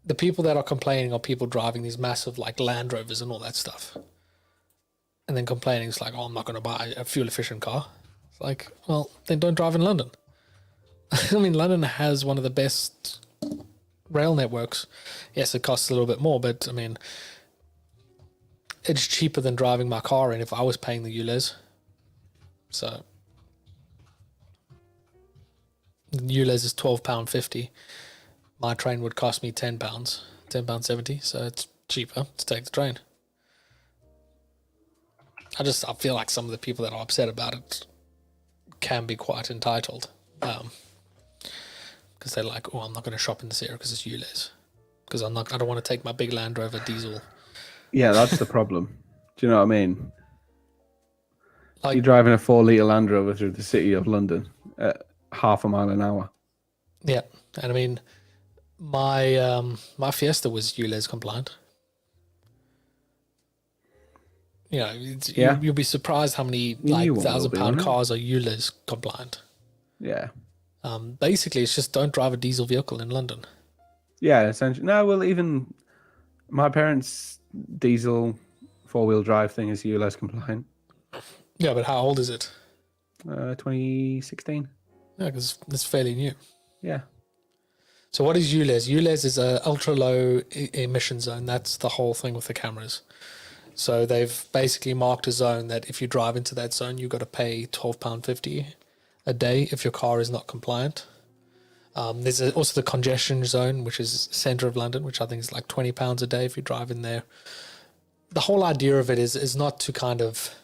the people that are complaining are people driving these massive like Land Rovers and all that stuff. And then complaining is like, oh, I'm not going to buy a fuel efficient car. It's like, well, then don't drive in London. I mean, London has one of the best rail networks. Yes, it costs a little bit more, but I mean, it's cheaper than driving my car in if I was paying the ULEZ. So, ULEZ is £12.50. My train would cost me £10, £10.70. So it's cheaper to take the train. I feel like some of the people that are upset about it can be quite entitled. Because they're like, oh, I'm not going to shop in this area because it's ULEZ. Because I don't want to take my big Land Rover diesel. Yeah, that's the problem. Do you know what I mean? Like, you're driving a 4-litre Land Rover through the city of London at half a mile an hour. Yeah, and I mean, my Fiesta was ULEZ compliant. You'll be surprised how many like £1,000 cars are ULEZ compliant. Yeah. Basically, it's just don't drive a diesel vehicle in London. Yeah, essentially. No, well, even my parents' diesel 4-wheel drive thing is ULEZ compliant. Yeah, but how old is it? 2016. Yeah, because it's fairly new. Yeah. So what is ULEZ? ULEZ is a ultra low emission zone. That's the whole thing with the cameras. So they've basically marked a zone that if you drive into that zone, you've got to pay £12.50 a day if your car is not compliant. There's also the congestion zone, which is centre of London, which I think is like £20 a day if you drive in there. The whole idea of it is not to kind of,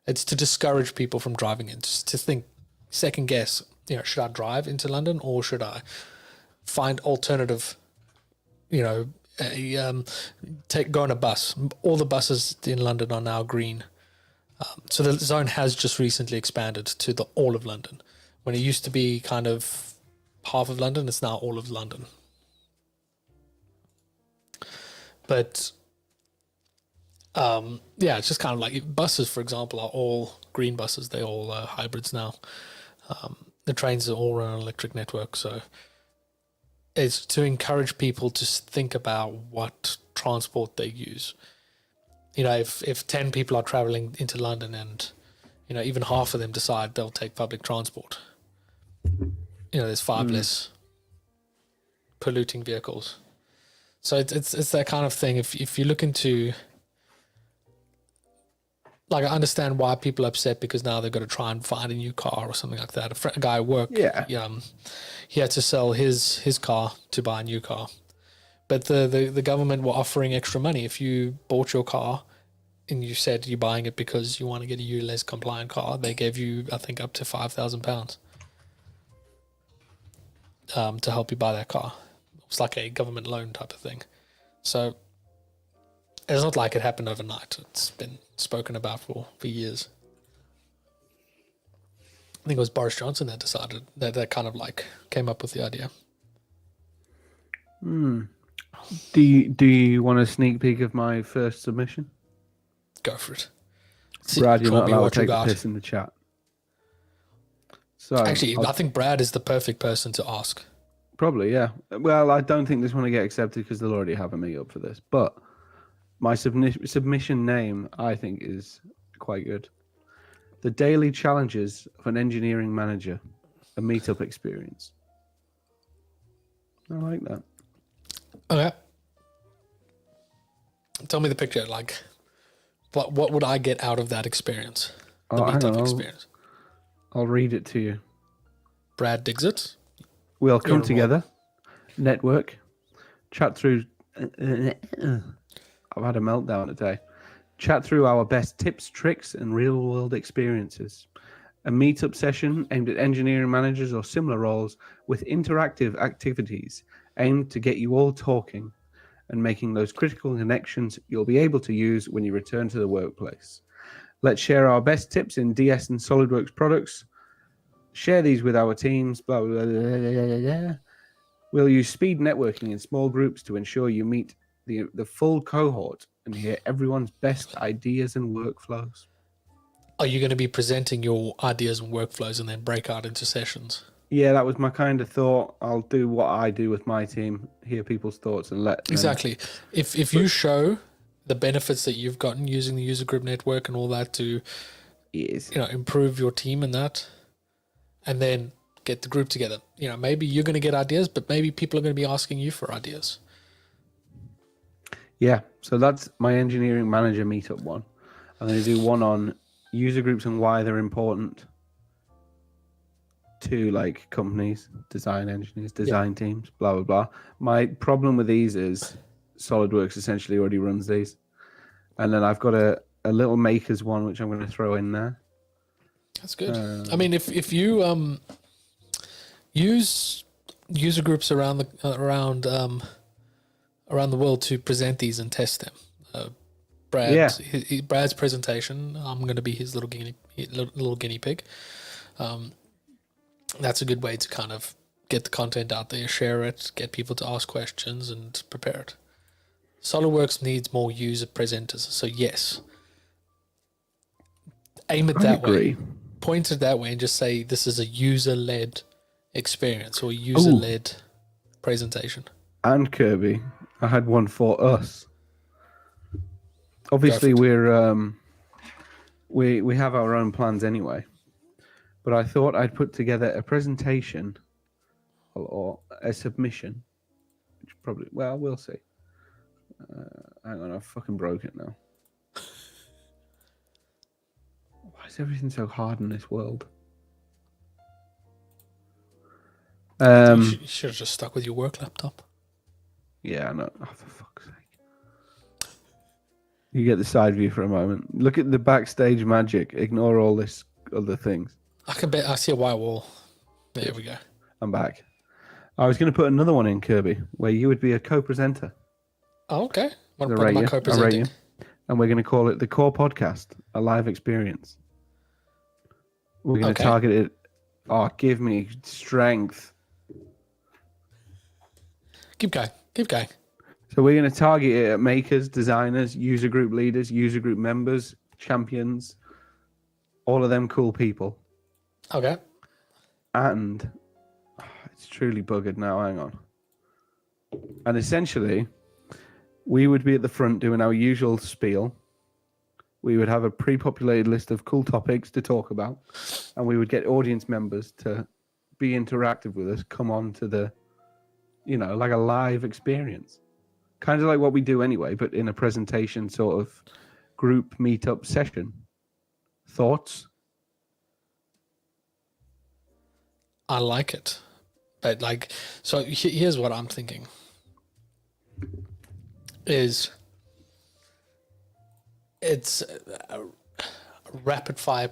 it's to discourage people from driving in, just to think, second guess, should I drive into London or should I find alternative, go on a bus. All the buses in London are now green. So the zone has just recently expanded to the all of London. When it used to be kind of half of London, it's now all of London. But it's just kind of like buses, for example, are all green buses. They're all hybrids now. The trains are all run on electric network. So it's to encourage people to think about what transport they use. If 10 people are traveling into London and, even half of them decide they'll take public transport, there's 5 less polluting vehicles. So it's that kind of thing. If you look into, like, I understand why people are upset because now they've got to try and find a new car or something like that. A guy at work, he had to sell his car to buy a new car. But the government were offering extra money. If you bought your car and you said you're buying it because you want to get a ULEZ compliant car, they gave you, I think, up to £5,000 to help you buy that car. It was like a government loan type of thing. So it's not like it happened overnight. It's been spoken about for years. I think it was Boris Johnson that decided that kind of like came up with the idea. Do you want a sneak peek of my first submission? Go for it. Brad, you're not allowed to take a piss in the chat. So actually, I think Brad is the perfect person to ask. Probably, yeah. Well, I don't think this one will get accepted because they'll already have a me up for this. But my submission name, I think, is quite good. The Daily Challenges of an Engineering Manager, a meetup experience. I like that. Okay. Tell me the picture. Like, what would I get out of that experience? The meetup experience. I'll read it to you. Brad digs it. We'll come together, network, chat through. I've had a meltdown today. Chat through our best tips, tricks, and real-world experiences. A meetup session aimed at engineering managers or similar roles with interactive activities aimed to get you all talking and making those critical connections you'll be able to use when you return to the workplace. Let's share our best tips in DS and SolidWorks products. Share these with our teams. Blah, blah, blah, blah, blah. We'll use speed networking in small groups to ensure you meet the full cohort and hear everyone's best ideas and workflows. Are you going to be presenting your ideas and workflows and then break out into sessions? Yeah, that was my kind of thought. I'll do what I do with my team, hear people's thoughts and let them. Exactly. If you show the benefits that you've gotten using the user group network and all that to improve your team and that, and then get the group together. Maybe you're going to get ideas, but maybe people are going to be asking you for ideas. Yeah, so that's my engineering manager meetup one. I'm going to do one on user groups and why they're important to like companies, design engineers, design teams, blah, blah, blah. My problem with these is SolidWorks essentially already runs these. And then I've got a little makers one, which I'm going to throw in there. That's good. I mean, if you use user groups around the world to present these and test them. Brad's presentation, I'm going to be his little guinea pig. That's a good way to kind of get the content out there, share it, get people to ask questions and prepare it. SolidWorks needs more user presenters. So yes, aim it that way. Point it that way and just say this is a user-led experience or user-led presentation. and Kirby. I had one for us. Obviously, Perfect. we have our own plans anyway. But I thought I'd put together a presentation or a submission, which probably we'll see. Hang on, I've fucking broke it now. Why is everything so hard in this world? You should have just stuck with your work laptop. Yeah, I know. Oh, for fuck's sake. You get the side view for a moment. Look at the backstage magic. Ignore all this other things. I see a white wall. There we go. I'm back. I was going to put another one in, Kirby, where you would be a co-presenter. Oh, okay. What I am I rate co-presenting? you. And we're going to call it the Core Podcast, a live experience. We're going to target it. Oh, give me strength. Keep going. So we're going to target it at makers, designers, user group leaders, user group members, champions, all of them cool people. Okay. And it's truly buggered now. Hang on. And essentially, we would be at the front doing our usual spiel. We would have a pre-populated list of cool topics to talk about, and we would get audience members to be interactive with us, come on to the, like a live experience. Kind of like what we do anyway, but in a presentation sort of group meetup session. Thoughts? I like it. But so here's what I'm thinking. It's rapid fire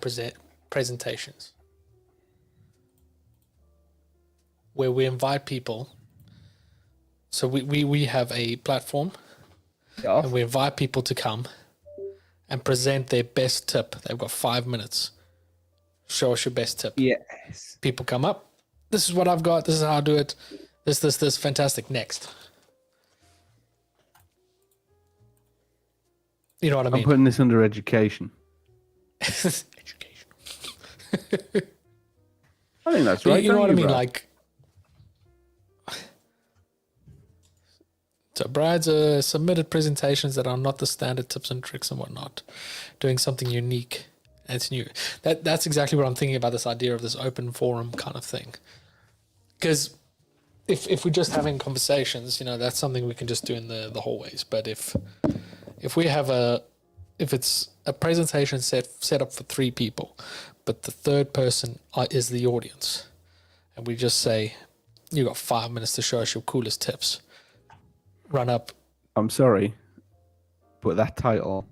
presentations where we invite people. So we have a platform and we invite people to come and present their best tip. They've got 5 minutes. Show us your best tip. Yes. People come up. This is what I've got. This is how I do it. This. Fantastic. Next. You know what I mean? I'm putting this under education. Education. I think that's right. You know what I mean? Brad? So Brad's submitted presentations that are not the standard tips and tricks and whatnot, doing something unique. And it's new. That's exactly what I'm thinking about, this idea of this open forum kind of thing. Because if we're just having conversations, that's something we can just do in the hallways. But if it's a presentation set up for 3 people, but the third person is the audience, and we just say, you got 5 minutes to show us your coolest tips. Run up. I'm sorry, but that title,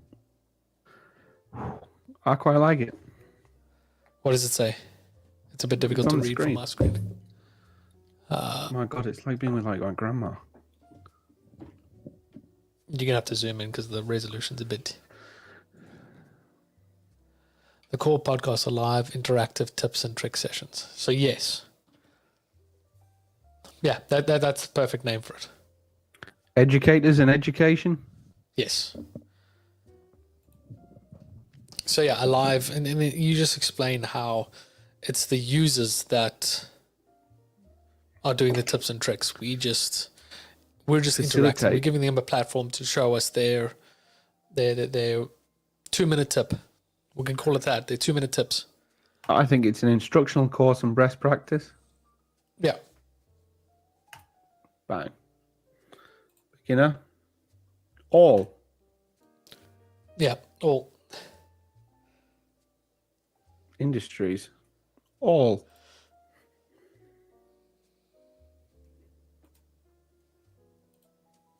I quite like it. What does it say? It's a bit difficult to read from my screen. Oh my God, it's like being with my grandma. You're going to have to zoom in because the resolution's a bit... The Core Podcast are live, interactive tips and trick sessions. So yes. Yeah, that's the perfect name for it. Educators in education? Yes. So yeah, alive, and you just explain how it's the users that are doing the tips and tricks. We're just interacting. We're giving them a platform to show us their 2-minute tip. We can call it that. Their 2-minute tips. I think it's an instructional course and best practice. Yeah. Bang. All. Yeah, all. Industries. All.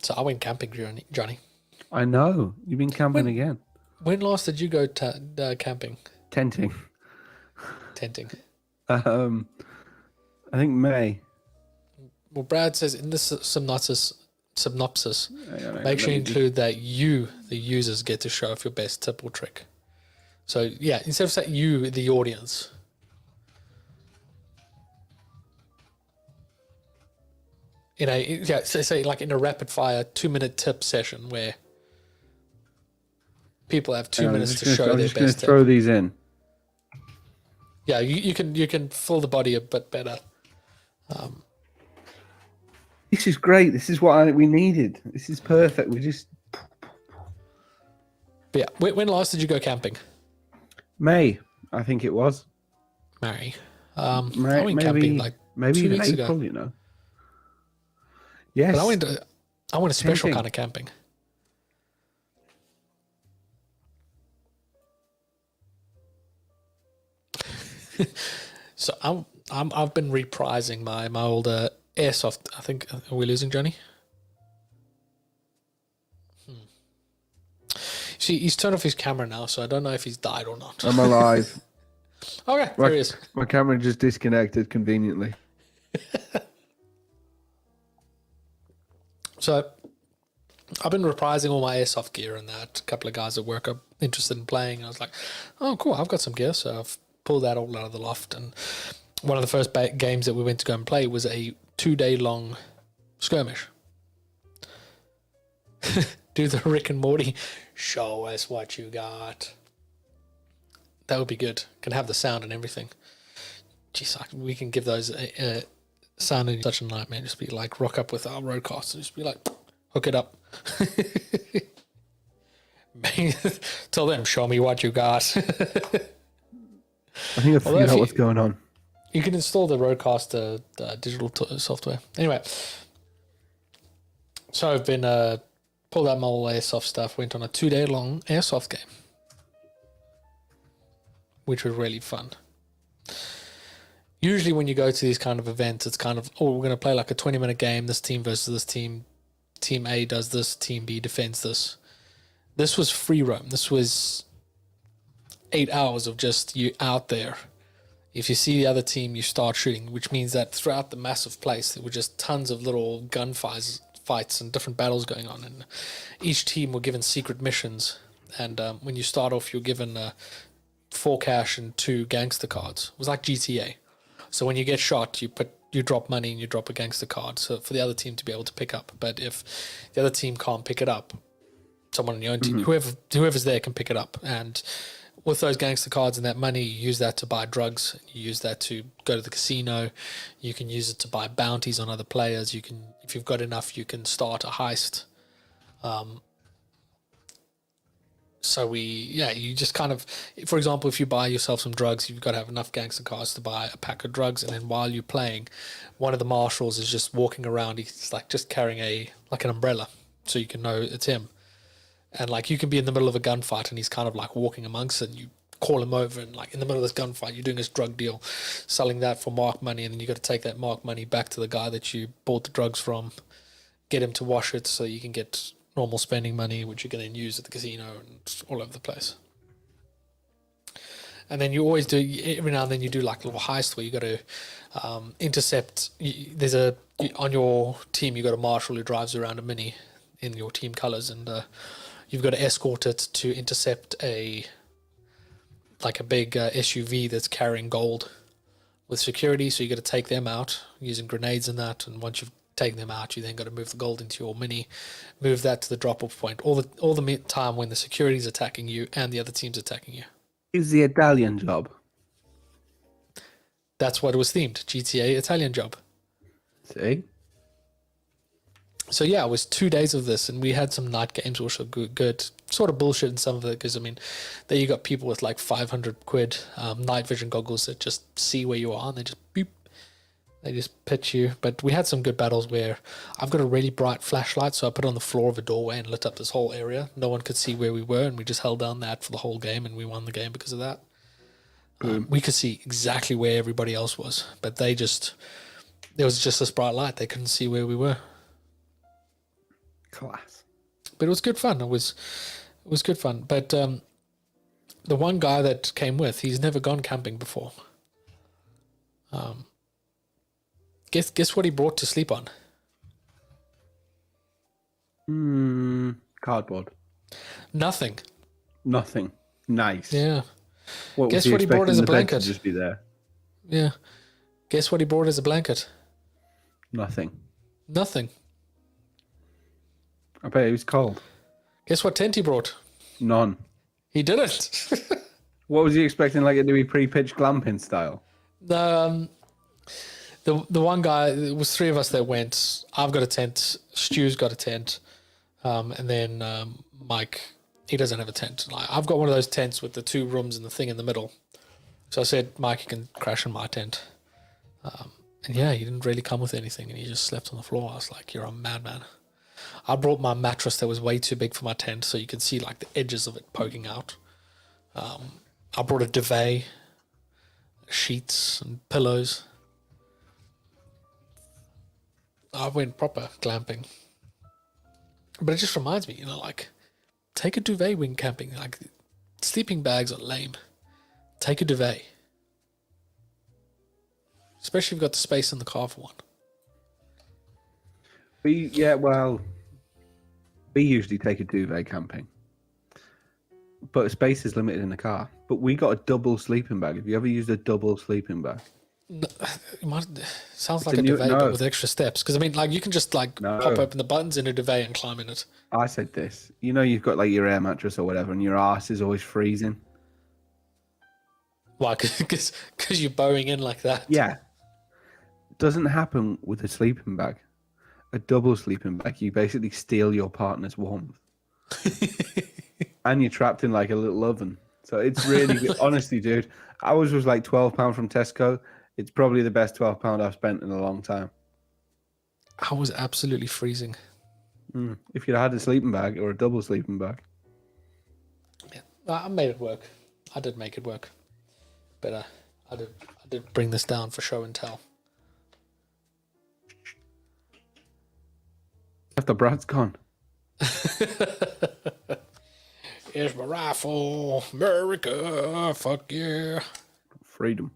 So I went camping, Johnny. I know. You've been camping again. When last did you go camping? Tenting. I think May. Well, Brad says in this synopsis, make sure you include that you, the users, get to show off your best tip or trick. So, yeah, instead of saying you, the audience. Say like in a rapid fire 2-minute tip session where people have 2 minutes to show their best tip. I'm just going to throw these in. Yeah, you can fill the body a bit better. This this is great. This is what we needed. This is perfect. We just... But yeah, when last did you go camping? May, I think it was. May. I went camping like maybe 2 weeks April, ago. you know. Yes. But I went a special kind of camping. So I've been reprising my older airsoft. I think, are we losing Johnny? See, he's turned off his camera now, so I don't know if he's died or not. I'm alive. Okay, there he is. My camera just disconnected conveniently. So I've been reprising all my airsoft gear and that. A couple of guys at work are interested in playing. And I was like, oh, cool, I've got some gear. So I've pulled that all out of the loft. And one of the first games that we went to go and play was a 2-day-long skirmish. Do the Rick and Morty, show us what you got. That would be good. Can have the sound and everything. Jeez, we can give those sounding such a nightmare. Just be like, rock up with our roadcast and just be like, hook it up. Tell them, show me what you got. I think I figured out what's going on. You can install the roadcaster digital software. Anyway, so I've been pulled out my old airsoft stuff, went on a 2-day-long airsoft game, which was really fun. Usually when you go to these kind of events, it's kind of, oh, we're going to play like a 20-minute game, this team versus this team. Team A does this, Team B defends this. This was free roam. This was 8 hours of just you out there. If you see the other team, you start shooting, which means that throughout the massive place, there were just tons of little gunfights and different battles going on. And each team were given secret missions. And when you start off, you're given 4 cash and 2 gangster cards. It was like GTA. So when you get shot, you drop money and you drop a gangster card, so for the other team to be able to pick up. But if the other team can't pick it up, someone on your own team, whoever's there can pick it up. And with those gangster cards and that money, you use that to buy drugs. You use that to go to the casino. You can use it to buy bounties on other players. You can, if you've got enough, you can start a heist. So you just kind of, for example, if you buy yourself some drugs, you've got to have enough gangster cards to buy a pack of drugs. And then while you're playing, one of the marshals is just walking around. He's like just carrying an umbrella, so you can know it's him. And like you can be in the middle of a gunfight and he's kind of like walking amongst it, and you call him over, and like in the middle of this gunfight, you're doing this drug deal, selling that for marked money, and then you got to take that marked money back to the guy that you bought the drugs from, get him to wash it so you can get normal spending money, which you can then use at the casino and all over the place. And then you always do, every now and then you do like a little heist where you got to intercept. On your team, you got a marshal who drives around a Mini in your team colors, and you've got to escort it to intercept a big SUV that's carrying gold with security. So you got to take them out using grenades and that. And once you've taken them out, you then got to move the gold into your Mini, move that to the drop-off point. All the time when the security's attacking you and the other team's attacking you. Is the Italian job? That's what it was themed. GTA Italian job. See? So yeah, it was 2 days of this, and we had some night games which were good. Sort of bullshit in some of it, because I mean, there you got people with like 500 quid night vision goggles that just see where you are, and they just beep, they just pitch you. But we had some good battles where I've got a really bright flashlight, so I put it on the floor of a doorway and lit up this whole area. No one could see where we were, and we just held down that for the whole game, and we won the game because of that. We could see exactly where everybody else was, but there was just this bright light. They couldn't see where we were. Class. But it was good fun. It was good fun. But the one guy that came with, he's never gone camping before. Guess what he brought to sleep on? Cardboard. Nothing. Nice. Yeah. Guess what he brought as a blanket? Just be there. Yeah. Guess what he brought as a blanket? Nothing. I bet he was cold. Guess what tent he brought? None. He didn't. What was he expecting? Like it to be pre-pitch glamping style? the one guy, it was three of us that went. I've got a tent. Stu's got a tent, and then Mike, he doesn't have a tent. Like, I've got one of those tents with the 2 rooms and the thing in the middle. So I said, Mike, you can crash in my tent. And yeah, he didn't really come with anything, and he just slept on the floor. I was like, you're a madman. I brought my mattress that was way too big for my tent, so you can see like the edges of it poking out. I brought a duvet, sheets and pillows. I went proper glamping. But it just reminds me, you know, like, take a duvet when camping. Like, sleeping bags are lame. Take a duvet. Especially if you've got the space in the car for one. We usually take a duvet camping. But space is limited in the car. But we got a double sleeping bag. Have you ever used a double sleeping bag? No, sounds like a duvet, but with extra steps. Because I mean, like, you can just like pop open the buttons in a duvet and climb in it. I said this. You know, you've got like your air mattress or whatever, and your ass is always freezing. Why? Because you're bowing in like that. Yeah, doesn't happen with a sleeping bag. A double sleeping bag, you basically steal your partner's warmth, and you're trapped in like a little oven. So it's really good. Honestly, dude. Ours was like £12 from Tesco. It's probably the best £12 I've spent in a long time. I was absolutely freezing. If you'd had a sleeping bag or a double sleeping bag. Yeah, I made it work. I did make it work. But I did bring this down for show and tell. After Brad's gone. Here's my rifle. America. Fuck yeah. Freedom.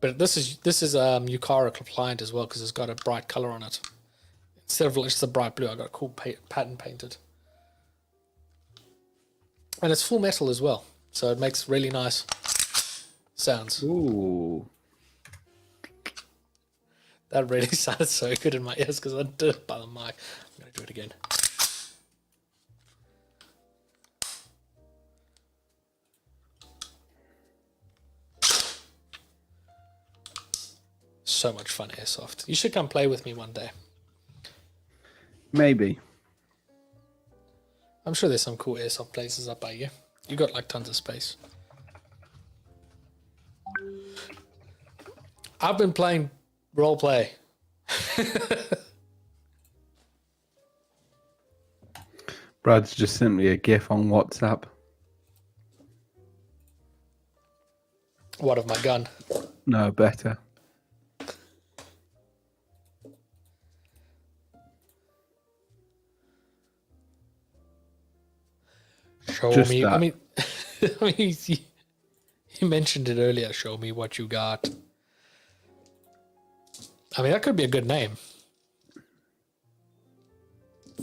But this is Yukara compliant as well, because it's got a bright color on it. Instead of just a bright blue, I got a cool pattern painted. And it's full metal as well, so it makes really nice sounds. Ooh. That really sounded so good in my ears because I did it by the mic. I'm going to do it again. So much fun airsoft. You should come play with me one day. Maybe. I'm sure there's some cool airsoft places up by you. You got like tons of space. I've been playing role play. Brad's just sent me a GIF on WhatsApp. What, of my gun? No, better. Show Just me. that. I mean, you mentioned it earlier. Show me what you got. I mean, that could be a good name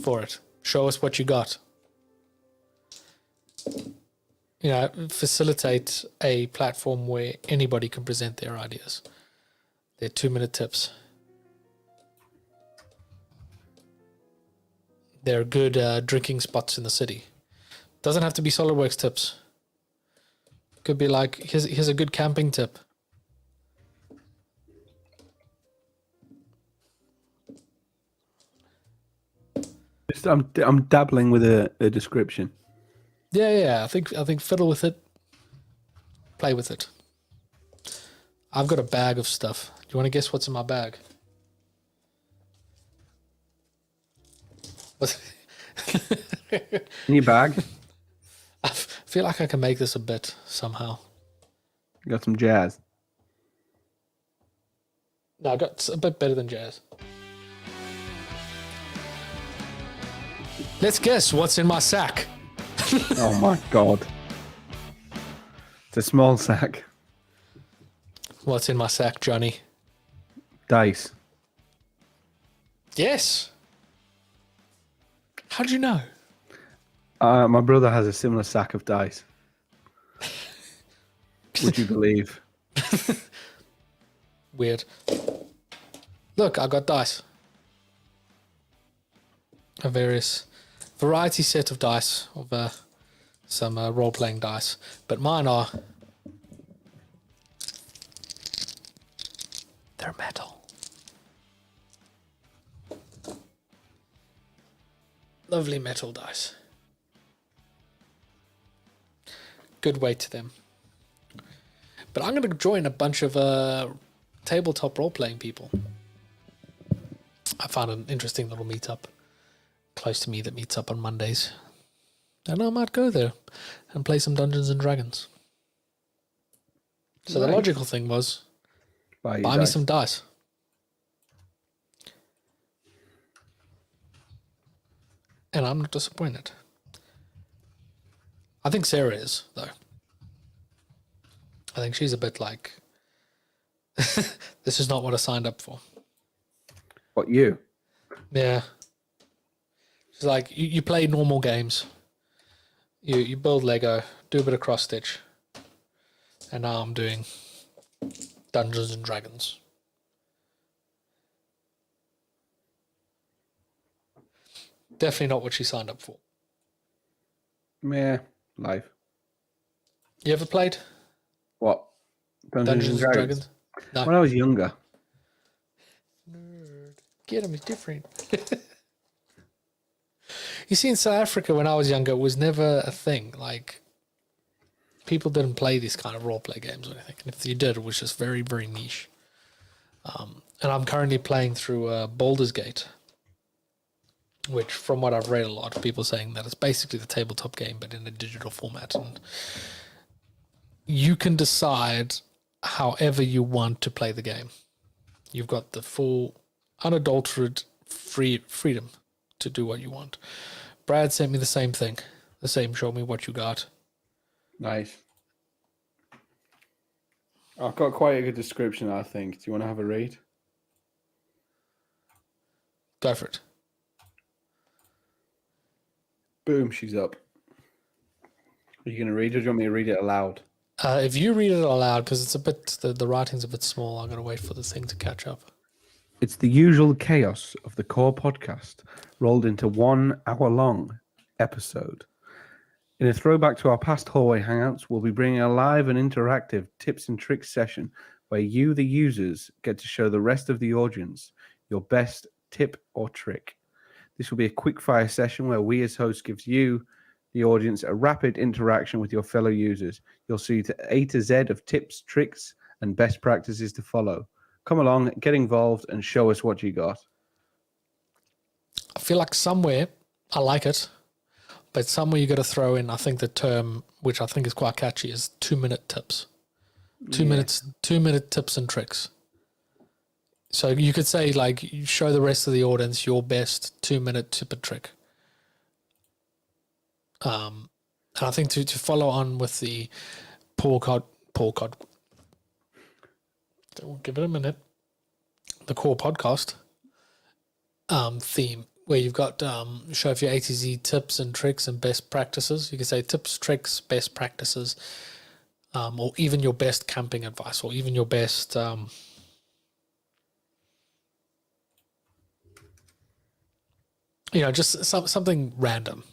for it. Show us what you got. You know, facilitate a platform where anybody can present their ideas. They're 2-minute tips. They're good drinking spots in the city. Doesn't have to be SolidWorks tips. Could be like, here's a good camping tip. I'm dabbling with a description. Yeah. I think fiddle with it. Play with it. I've got a bag of stuff. Do you want to guess what's in my bag? In your bag? I feel like I can make this a bit somehow. You got some jazz. No, I got a bit better than jazz. Let's guess what's in my sack. Oh my god. It's a small sack. What's in my sack, Johnny? Dice. Yes. How'd you know? My brother has a similar sack of dice. Would you believe? Weird. Look, I got dice. A variety set of dice, of some role-playing dice. But mine are They're metal. Lovely metal dice. Good weight to them. But I'm going to join a bunch of tabletop role-playing people. I found an interesting little meetup close to me that meets up on Mondays. And I might go there and play some Dungeons and Dragons. So the logical thing was, buy me some dice. And I'm not disappointed. I think Sarah is, though. I think she's a bit like, this is not what I signed up for. What, you? Yeah. She's like, you play normal games. You build Lego, do a bit of cross-stitch. And now I'm doing Dungeons and Dragons. Definitely not what she signed up for. Yeah, life. You ever played What? Dungeons and Dragons? No. When I was younger. Nerd. Get him, he's different. You see, in South Africa, when I was younger, it was never a thing. Like, people didn't play these kind of role-play games or anything. And if you did, it was just very, very niche. And I'm currently playing through Baldur's Gate, which, from what I've read, a lot of people saying that it's basically the tabletop game, but in a digital format. And you can decide however you want to play the game. You've got the full, unadulterated freedom to do what you want. Brad sent me the same thing. The same, show me what you got. Nice. I've got quite a good description, I think. Do you want to have a read? Go for it. Boom, she's up. Are you going to read it or do you want me to read it aloud? If you read it aloud, because it's a bit, the writing's a bit small, I'm going to wait for the thing to catch up. It's the usual chaos of the core podcast rolled into 1 hour-long episode. In a throwback to our past hallway hangouts, we'll be bringing a live and interactive tips and tricks session where you, the users, get to show the rest of the audience your best tip or trick. This will be a quick-fire session where we as hosts gives you, the audience, a rapid interaction with your fellow users. You'll see A to Z of tips, tricks, and best practices to follow. Come along, get involved, and show us what you got. I feel like somewhere, I like it, but somewhere you got to throw in, I think the term, which I think is quite catchy, is 2-minute tips. 2-minute tips and tricks. So you could say, like, you show the rest of the audience your best 2-minute tip and trick. And I think to follow on with the Paul Cod, we'll give it a minute, the core podcast theme, where you've got show off your A to Z tips and tricks and best practices. You can say tips, tricks, best practices, or even your best camping advice, or even your best just something random.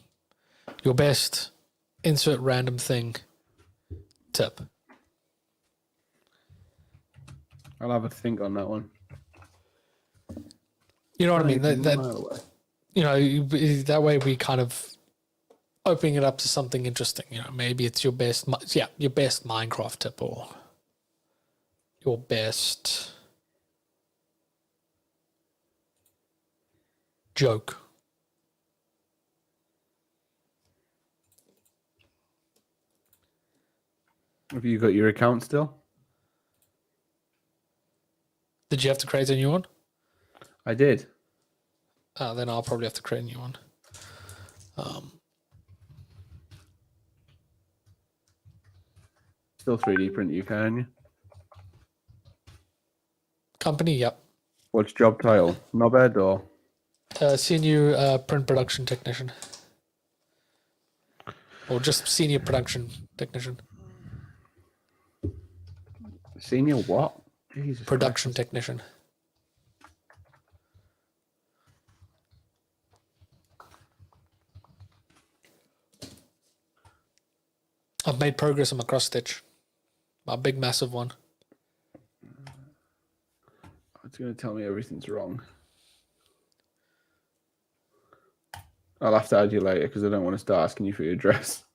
Your best insert random thing tip. I'll have a think on that one. You know what I mean? That way we kind of opening it up to something interesting. Maybe it's your best Minecraft tip or your best joke. Have you got your account still? Did you have to create a new one? I did. Then I'll probably have to create a new one. Still 3D print you, can you? Company, yep. What's job title? Knobhead or? Senior print production technician. Or just senior production technician. Senior what? Jesus production Christ. Technician. I've made progress on my cross stitch. My big massive one. It's going to tell me everything's wrong. I'll have to add you later because I don't want to start asking you for your address.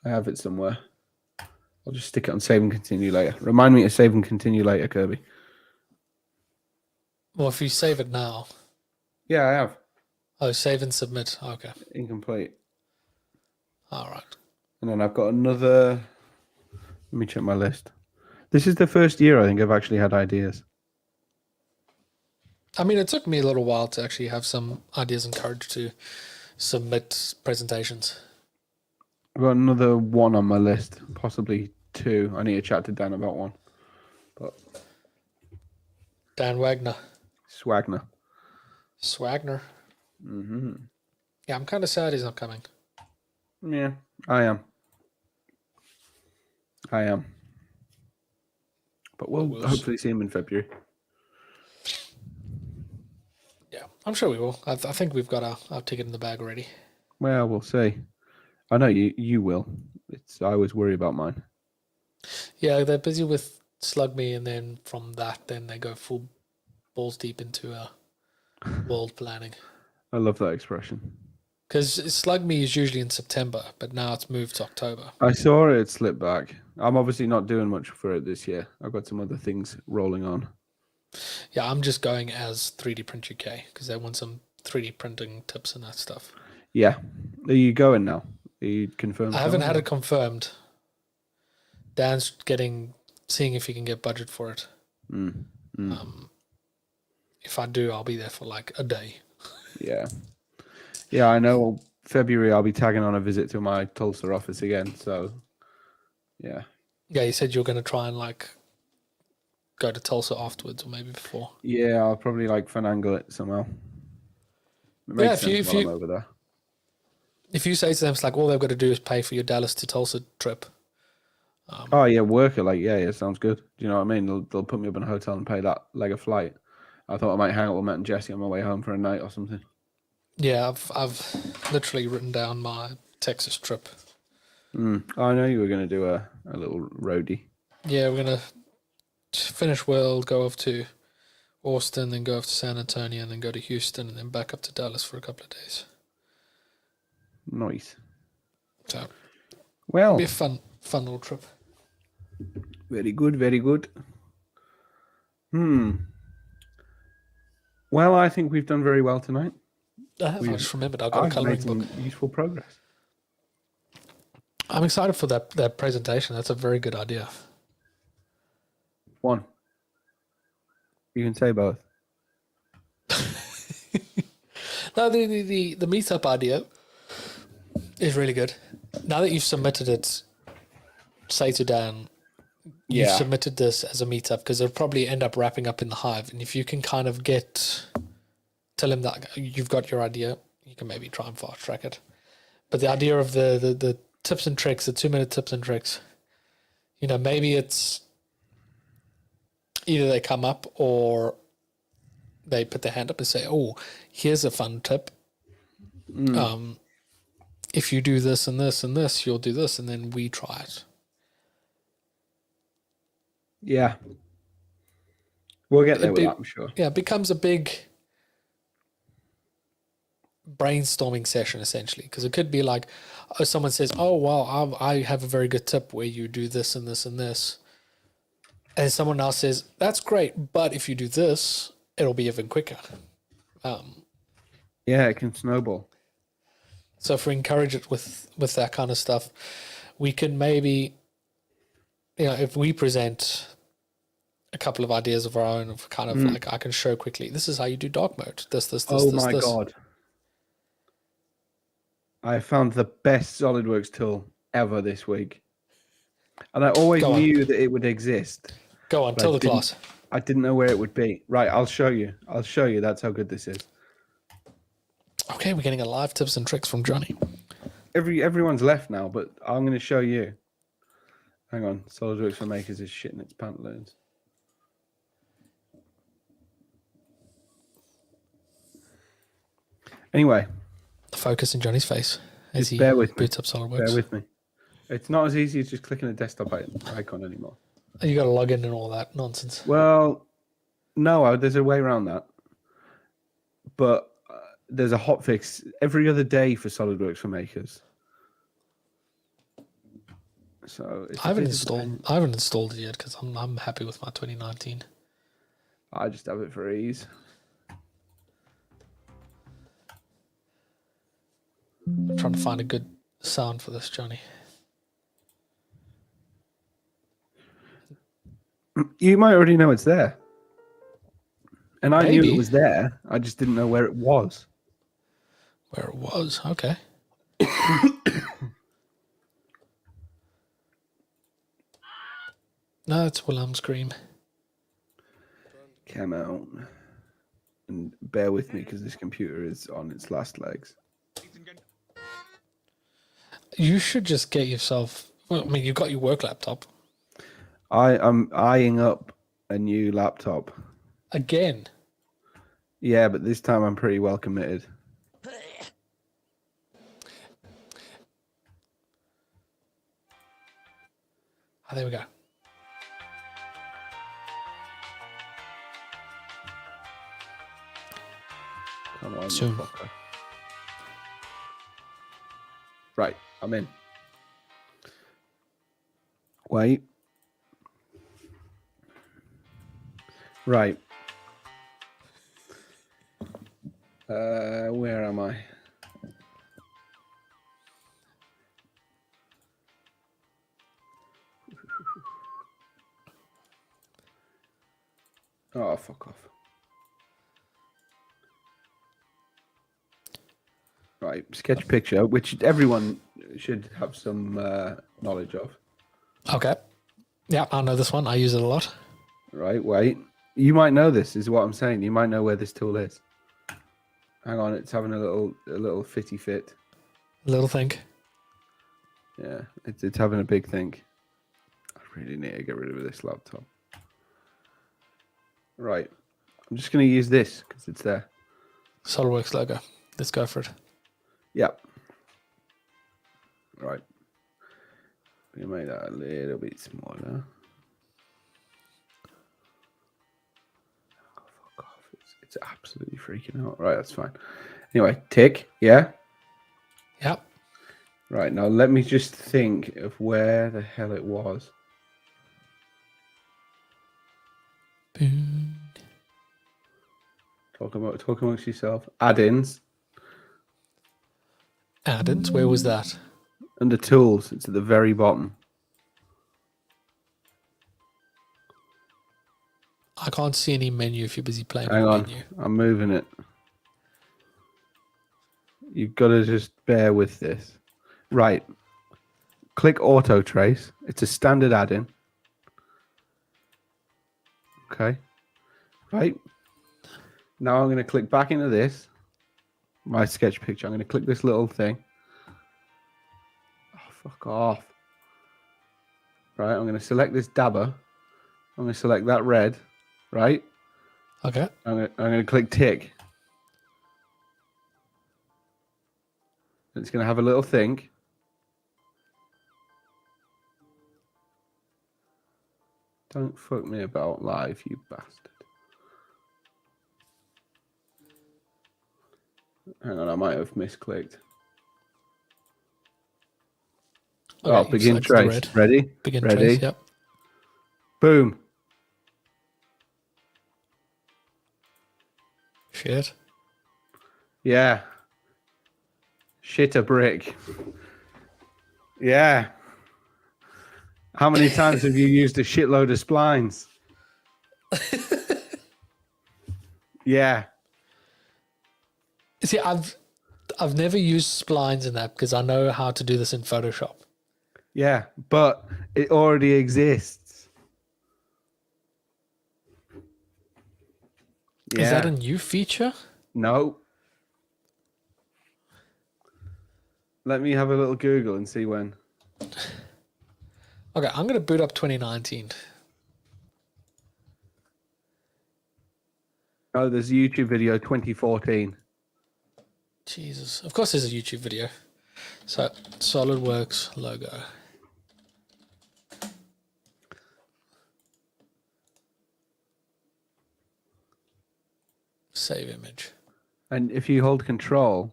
I have it somewhere. I'll just stick it on save and continue later. Remind me to save and continue later, Kirby. Well, if you save it now. Yeah, I have. Oh, save and submit. Okay. Incomplete. All right. And then I've got another. Let me check my list. This is the first year I think I've actually had ideas. I mean, it took me a little while to actually have some ideas and courage to submit presentations. I've got another one on my list, possibly two. I need to chat to Dan about one. But Dan Wagner. Swagner. Mm-hmm. Yeah, I'm kind of sad he's not coming. Yeah, I am. But we'll hopefully see him in February. Yeah, I'm sure we will. I think we've got our ticket in the bag already. Well, we'll see. I know you will. I always worry about mine. Yeah, they're busy with Slug Me, and then from that, then they go full balls deep into world planning. I love that expression. Because Slug Me is usually in September, but now it's moved to October. I saw it slip back. I'm obviously not doing much for it this year. I've got some other things rolling on. Yeah, I'm just going as 3D Print UK because they want some 3D printing tips and that stuff. Yeah. Are you going now? Are you confirmed? I haven't had it confirmed. Dan's seeing if he can get budget for it. If I do, I'll be there for like a day. Yeah. Yeah, I know. February, I'll be tagging on a visit to my Tulsa office again. So, yeah. Yeah, you said you were going to try and like go to Tulsa afterwards or maybe before. Yeah, I'll probably like finagle it somehow. It makes sense while I'm over there. If you say to them, it's like all they've got to do is pay for your Dallas to Tulsa trip. Oh yeah, work it. Like yeah, sounds good. Do you know what I mean? They'll put me up in a hotel and pay that leg of flight. I thought I might hang out with Matt and Jesse on my way home for a night or something. Yeah, I've literally written down my Texas trip. I know you were going to do a little roadie. Yeah, we're going to finish World, go off to Austin, then go off to San Antonio, and then go to Houston, and then back up to Dallas for a couple of days. Nice. So, well, it'll be a fun little trip. Very good, very good. Well, I think we've done very well tonight. I just remembered I've got a colouring book. Useful progress. I'm excited for that presentation. That's a very good idea. One. You can say both. No, the meetup idea is really good. Now that you've submitted it, say to Dan, you've submitted this as a meetup because it'll probably end up wrapping up in the Hive. And if you can kind of tell him that you've got your idea, you can maybe try and fast track it. But the idea of the tips and tricks, the 2-minute tips and tricks, maybe it's either they come up or they put their hand up and say, oh, here's a fun tip. If you do this and this and this, you'll do this, and then we try it. Yeah. We'll get there with that, I'm sure. Yeah, it becomes a big brainstorming session, essentially, because it could be like, someone says, oh, wow, I have a very good tip where you do this and this and this. And someone else says, that's great, but if you do this, it'll be even quicker. Yeah, it can snowball. So if we encourage it with that kind of stuff, we can maybe, if we present a couple of ideas of our own, of kind of like, I can show quickly, this is how you do dark mode. This. Oh my God. I found the best SolidWorks tool ever this week. And I always knew that it would exist. Go on, tell the class. I didn't know where it would be. Right, I'll show you. That's how good this is. Okay, we're getting a live tips and tricks from Jonny. Everyone's left now, but I'm going to show you. Hang on. SolidWorks for Makers is shitting its pantaloons. Anyway. The focus in Johnny's face as he boots up SolidWorks. Bear with me. It's not as easy as just clicking a desktop icon anymore. You got to log in and all that nonsense. Well, No, there's a way around that. But there's a hotfix every other day for SolidWorks for makers. So I haven't installed it yet because I'm happy with my 2019. I just have it for ease. I'm trying to find a good sound for this, Johnny. You might already know it's there. And I Maybe. knew it was there. I just didn't know where it was. Where it was, okay. No, it's Wilhelm Scream. Come out. And bear with me because this computer is on its last legs. You should just get yourself... Well, I mean, you've got your work laptop. I am eyeing up a new laptop. Again? Yeah, but this time I'm pretty well committed. Oh, there we go. Come on, Soon. fucker. Right, I'm in. Wait. Right. Where am I? Oh, fuck off. Right, sketch picture, which everyone should have some knowledge of. Okay. Yeah, I know this one. I use it a lot. Right, wait. You might know this, is what I'm saying. You might know where this tool is. Hang on, it's having a little fitty fit. A little think. Yeah, it's having a big think. I really need to get rid of this laptop. Right. I'm just going to use this because it's there. SolidWorks logo. Let's go for it. Yep. Right. We make that a little bit smaller. Oh, fuck off. It's absolutely freaking out. Right, that's fine. Anyway, tick. Yeah? Yep. Right, now let me just think of where the hell it was. Boom. Talk amongst yourself. Add-ins. Add-ins? Where was that? Under tools. It's at the very bottom. I can't see any menu if you're busy playing Hang with on. menu. I'm moving it. You've got to just bear with this. Right. Click Auto Trace. It's a standard add-in. Okay. Right. Now I'm going to click back into this. My sketch picture. I'm going to click this little thing. Oh, fuck off. Right. I'm going to select this dabber. I'm going to select that red. Right. Okay. I'm going to click tick. It's going to have a little think. Don't fuck me about live, you bastard. Hang on, I might have misclicked. Okay, Oh, begin trace. Ready? Begin Ready? trace, yep. Boom. Shit. Yeah. Shit a brick. Yeah. How many times have you used a shitload of splines? Yeah. See, I've never used splines in that because I know how to do this in Photoshop. Yeah, but it already exists. Yeah. Is that a new feature? No. Let me have a little Google and see when. Okay, I'm going to boot up 2019. Oh, there's a YouTube video 2014. Jesus. Of course there's a YouTube video. So, SolidWorks logo. Save image. And if you hold control,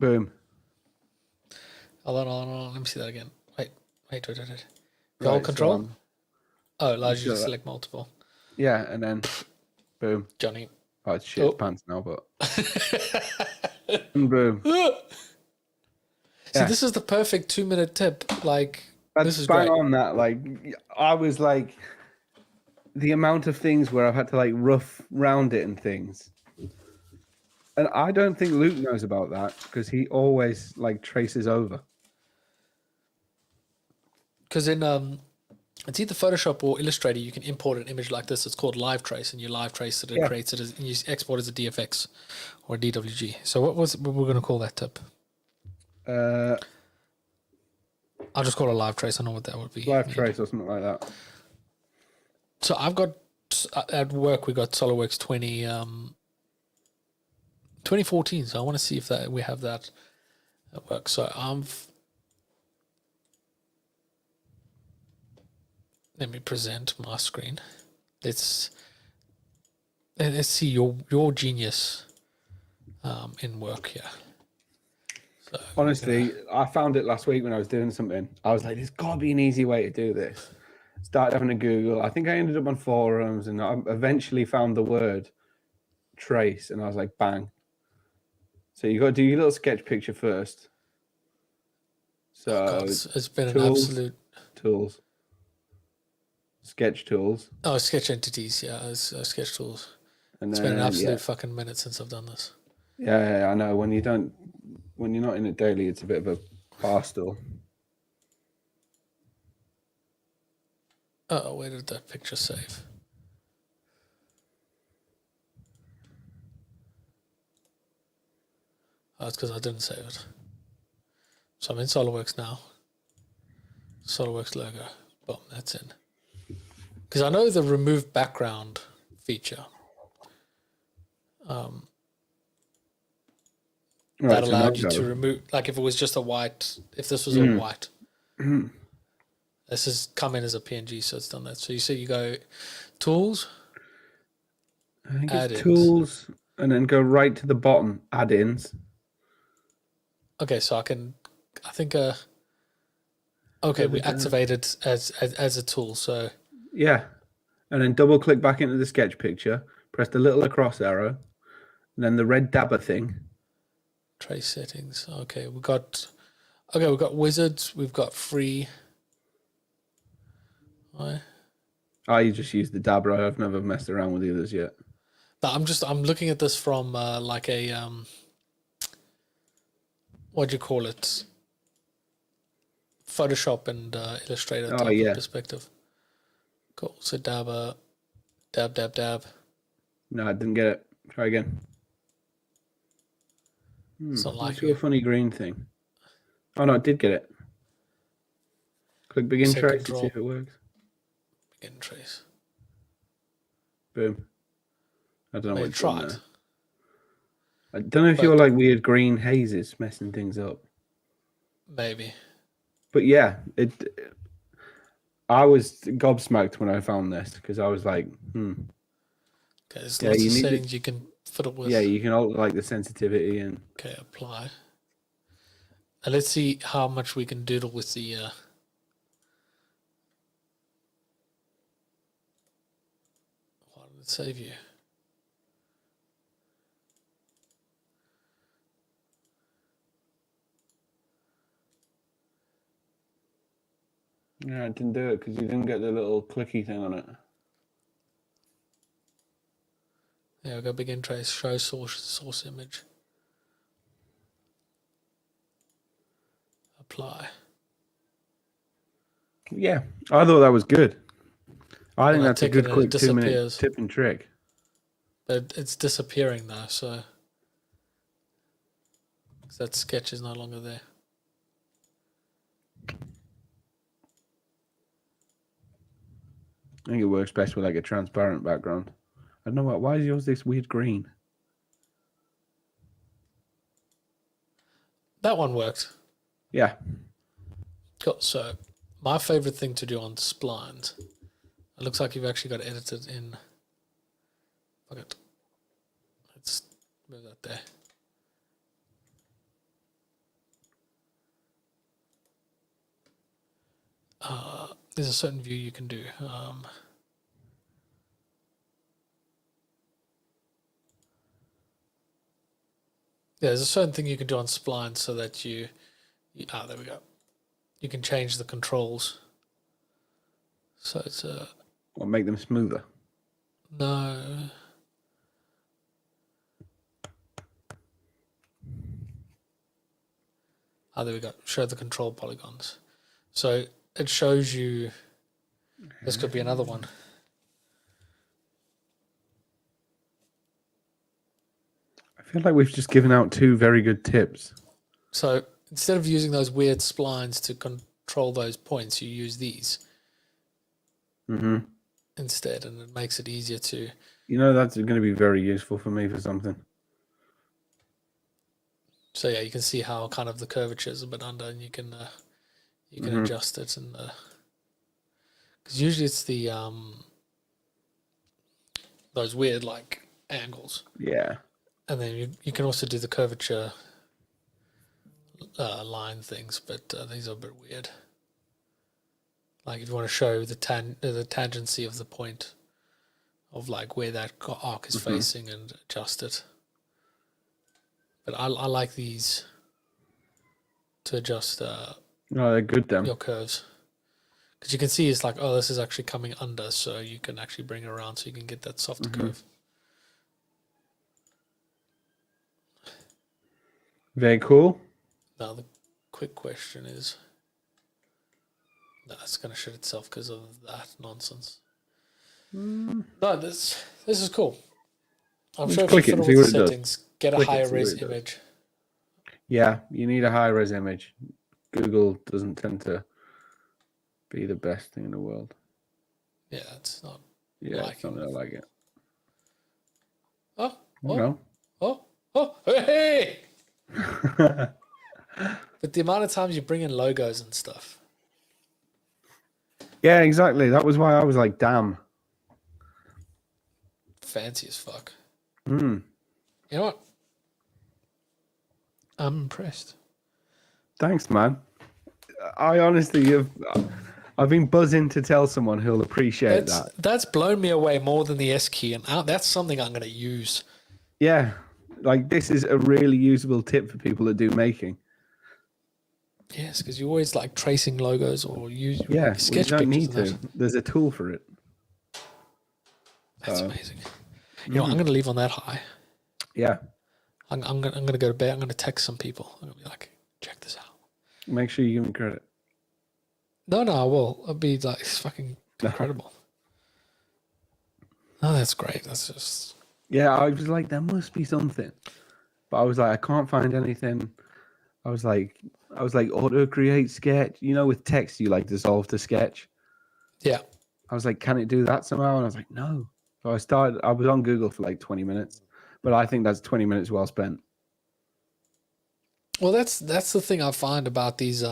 boom. Hold on. Let me see that again. Wait. If you hold control? So allows you to select multiple. Yeah, and then boom. Jonny. Oh, it's shit pants now, but and boom. See, this is the perfect 2-minute tip. Like, this is bang great. on that. Like, I was like, the amount of things where I've had to like rough round it and things. And I don't think Luke knows about that because he always like traces over. Because in it's either Photoshop or Illustrator, you can import an image like this. It's called Live Trace, and you live trace it and creates it as, and you export it as a DFX or a DWG. So what we're going to call that tip? I'll just call it Live Trace. I know what that would be. Live Trace or something like that. So I've got at work we got SolidWorks 2014. So I want to see if that we have that at work. So let me present my screen. Let's see your genius in work here. So honestly, I found it last week when I was doing something. I was like, there's got to be an easy way to do this. Started having a Google. I think I ended up on forums, and I eventually found the word trace, and I was like, bang. So you got to do your little sketch picture first. So it's been an absolute tools. Sketch tools. Oh, sketch entities, yeah, sketch tools. And it's been an absolute fucking minute since I've done this. Yeah, I know. When you're not in it daily, it's a bit of a barstool. Oh, where did that picture save? Oh, it's because I didn't save it. So I'm in SolidWorks now. SolidWorks logo. Boom, that's in. Because I know the remove background feature. That allowed you to remove, like if it was just a white, if this was all white. This has come in as a PNG, so it's done that. So you see, you go tools. I think it's tools, and then go right to the bottom, add-ins. Okay, so I think okay, we activated as a tool, so yeah, and then double click back into the sketch picture, press the little across arrow, and then the red dabber thing. Trace settings. Okay, we've got wizards, we've got free. I just use the dabber. I've never messed around with the others yet. No, I'm looking at this from like a what do you call it? Photoshop and Illustrator type of perspective. Cool. So dab. No, I didn't get it. Try again. It's not like a funny green thing. Oh no, I did get it. Click begin trace to see if it works. Begin trace. Boom. I don't know what it's tried. I don't know if you're like weird green hazes messing things up. Maybe. But yeah, I was gobsmacked when I found this because I was like, Okay, there's lots of settings you can fiddle with. Yeah, you can alter like the sensitivity and. Okay, apply. And let's see how much we can doodle with the. Why did it save you? Yeah, I didn't do it because you didn't get the little clicky thing on it. Yeah, we go begin trace, show source image. Apply. Yeah, I thought that was good. I think that's a good quick 2-minute tip and trick. But it's disappearing now, so that sketch is no longer there. I think it works best with like a transparent background. I don't know why is yours this weird green? That one worked. Yeah. Cool. So my favorite thing to do on splines, it looks like you've actually got it edited in Fuck it. Let's move that there. There's a certain view you can do. There's a certain thing you can do on spline so that you there we go. You can change the controls. So it's Or make them smoother. no. There we go. Show the control polygons. So it shows you. This could be another one. I feel like we've just given out 2 very good tips. So instead of using those weird splines to control those points, you use these instead, and it makes it easier to. You know, that's going to be very useful for me for something. So yeah, you can see how kind of the curvature is a bit under, and you can adjust it, and because usually it's the those weird like angles. Yeah. And then you can also do the curvature line things, but these are a bit weird. Like if you want to show the tangency of the point of like where that arc is facing and adjust it. But I like these to adjust No, they're good then. your curves. Because you can see it's like, oh, this is actually coming under, so you can actually bring it around so you can get that softer curve. Very cool. Now the quick question is, no, it's going to shit itself because of that nonsense. No, this is cool. I'm Just sure if click you it and fiddle see with what the it does. settings, get a Click it, higher see what res it does. image. Yeah, you need a high-res image. Google doesn't tend to be the best thing in the world. Yeah, it's not. Yeah, it's not really like it. Oh, No. Hey! But the amount of times you bring in logos and stuff. Yeah, exactly. That was why I was like, damn. Fancy as fuck. Mm. You know what? I'm impressed. Thanks, man. I honestly I've been buzzing to tell someone who'll appreciate that. That's blown me away more than the S key, and that's something I'm going to use. Yeah, like this is a really usable tip for people that do making. Yes, because you always like tracing logos or use Yeah, sketch you don't need pictures. to. There's a tool for it. That's amazing. You know, I'm going to leave on that high. Yeah. I'm going to go to bed. I'm going to text some people. I'm going to be like, check this out. Make sure you give me credit. No, I will. I'll be like, it's fucking incredible. Oh, that's great. That's just. Yeah, I was like, there must be something. But I was like, I can't find anything. I was like, auto create sketch. You know, with text, you like dissolve to sketch. Yeah. I was like, can it do that somehow? And I was like, no. So I was on Google for like 20 minutes. But I think that's 20 minutes well spent. Well, that's the thing I find about these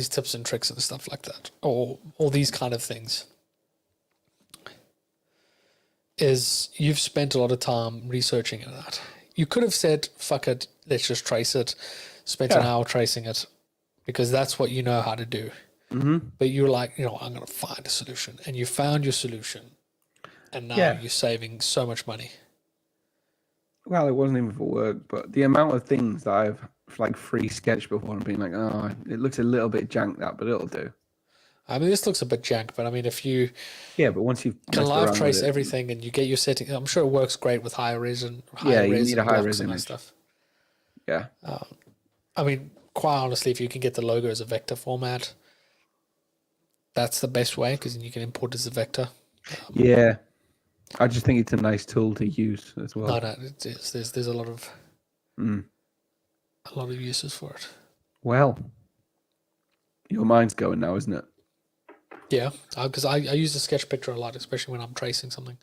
tips and tricks and stuff like that, or all these kind of things, is you've spent a lot of time researching that. You could have said, fuck it, let's just trace it, spent an hour tracing it, because that's what you know how to do. But you're like, you know, I'm going to find a solution. And you found your solution. And now you're saving so much money. Well, it wasn't even for work, but the amount of things that I've like free sketched before and been like, oh, it looks a little bit jank that, but it'll do. I mean, this looks a bit jank, but I mean, if you but once you've can live trace everything and you get your settings, I'm sure it works great with high res and you need a high res image stuff. Yeah. I mean, quite honestly, if you can get the logo as a vector format, that's the best way because then you can import as a vector. Yeah. I just think it's a nice tool to use as well. No, it is. There's a lot of uses for it. Well, your mind's going now, isn't it? Yeah, because I use the sketch picture a lot, especially when I'm tracing something.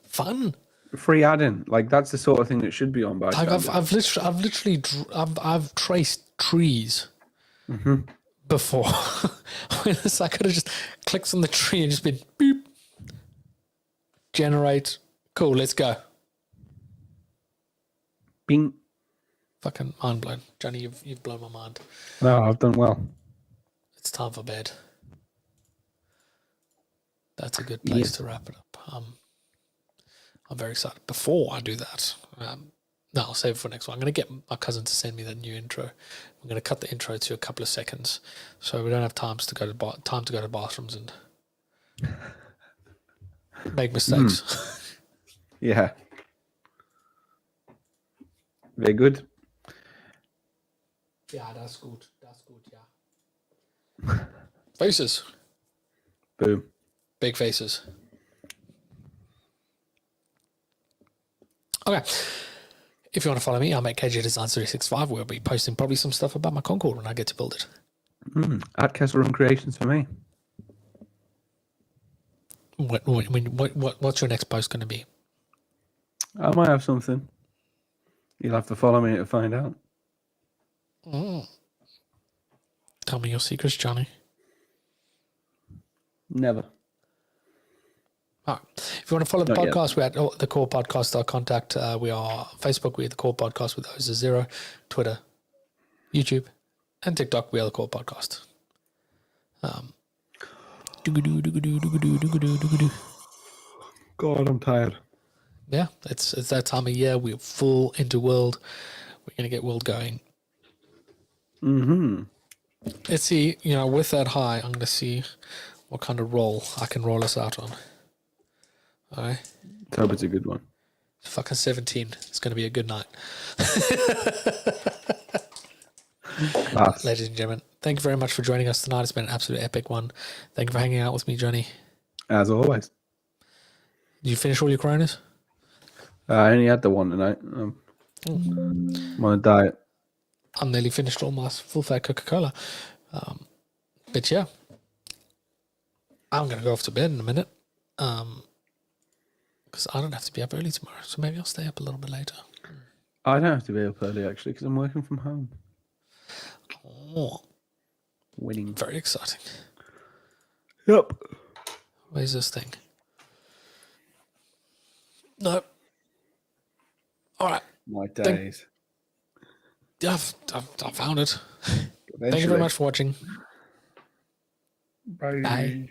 Fun. Free add-in, like that's the sort of thing that should be on by. I've traced trees before. I could have just clicked on the tree and just been beep. Generate. Cool, let's go. Bing. Fucking mind blown. Johnny, you've blown my mind. No, I've done well. It's time for bed. That's a good place to wrap it up. I'm very excited. Before I do that, no, I'll save it for next one. I'm going to get my cousin to send me the new intro. I'm going to cut the intro to a couple of seconds, so we don't have time to go to bathrooms and make mistakes. Yeah. Very good. Yeah, that's good. That's good. Yeah. Faces. Boom. Big faces. Okay. If you want to follow me, I'm at KG Designs 365. We'll be posting probably some stuff about my Concorde when I get to build it. At Kessel Run Creations for me. What's your next post going to be? I might have something. You'll have to follow me to find out. Tell me your secrets, Johnny. Never. All right. If you want to follow the podcast, we're at the Core Podcast. Contact. We are Facebook. We're the Core Podcast with those 0. Twitter, YouTube, and TikTok. We are the Core Podcast. God, I'm tired. Yeah, it's that time of year. We're full into World. We're gonna get World going. Let's see. With that high, I'm gonna see what kind of roll I can roll us out on. All right. Let's hope it's a good one. Fucking 17. It's going to be a good night. Ladies and gentlemen, thank you very much for joining us tonight. It's been an absolute epic one. Thank you for hanging out with me, Johnny. As always. Did you finish all your Coronas? I only had the one tonight. I'm on a diet. I'm nearly finished all my full-fat Coca-Cola. But yeah, I'm going to go off to bed in a minute. Because I don't have to be up early tomorrow, so maybe I'll stay up a little bit later. I don't have to be up early, actually, because I'm working from home. Oh, Winning. very exciting. Yep. Where's this thing? No. All right. My days. I found it. Eventually. Thank you very much for watching. Bye. Bye.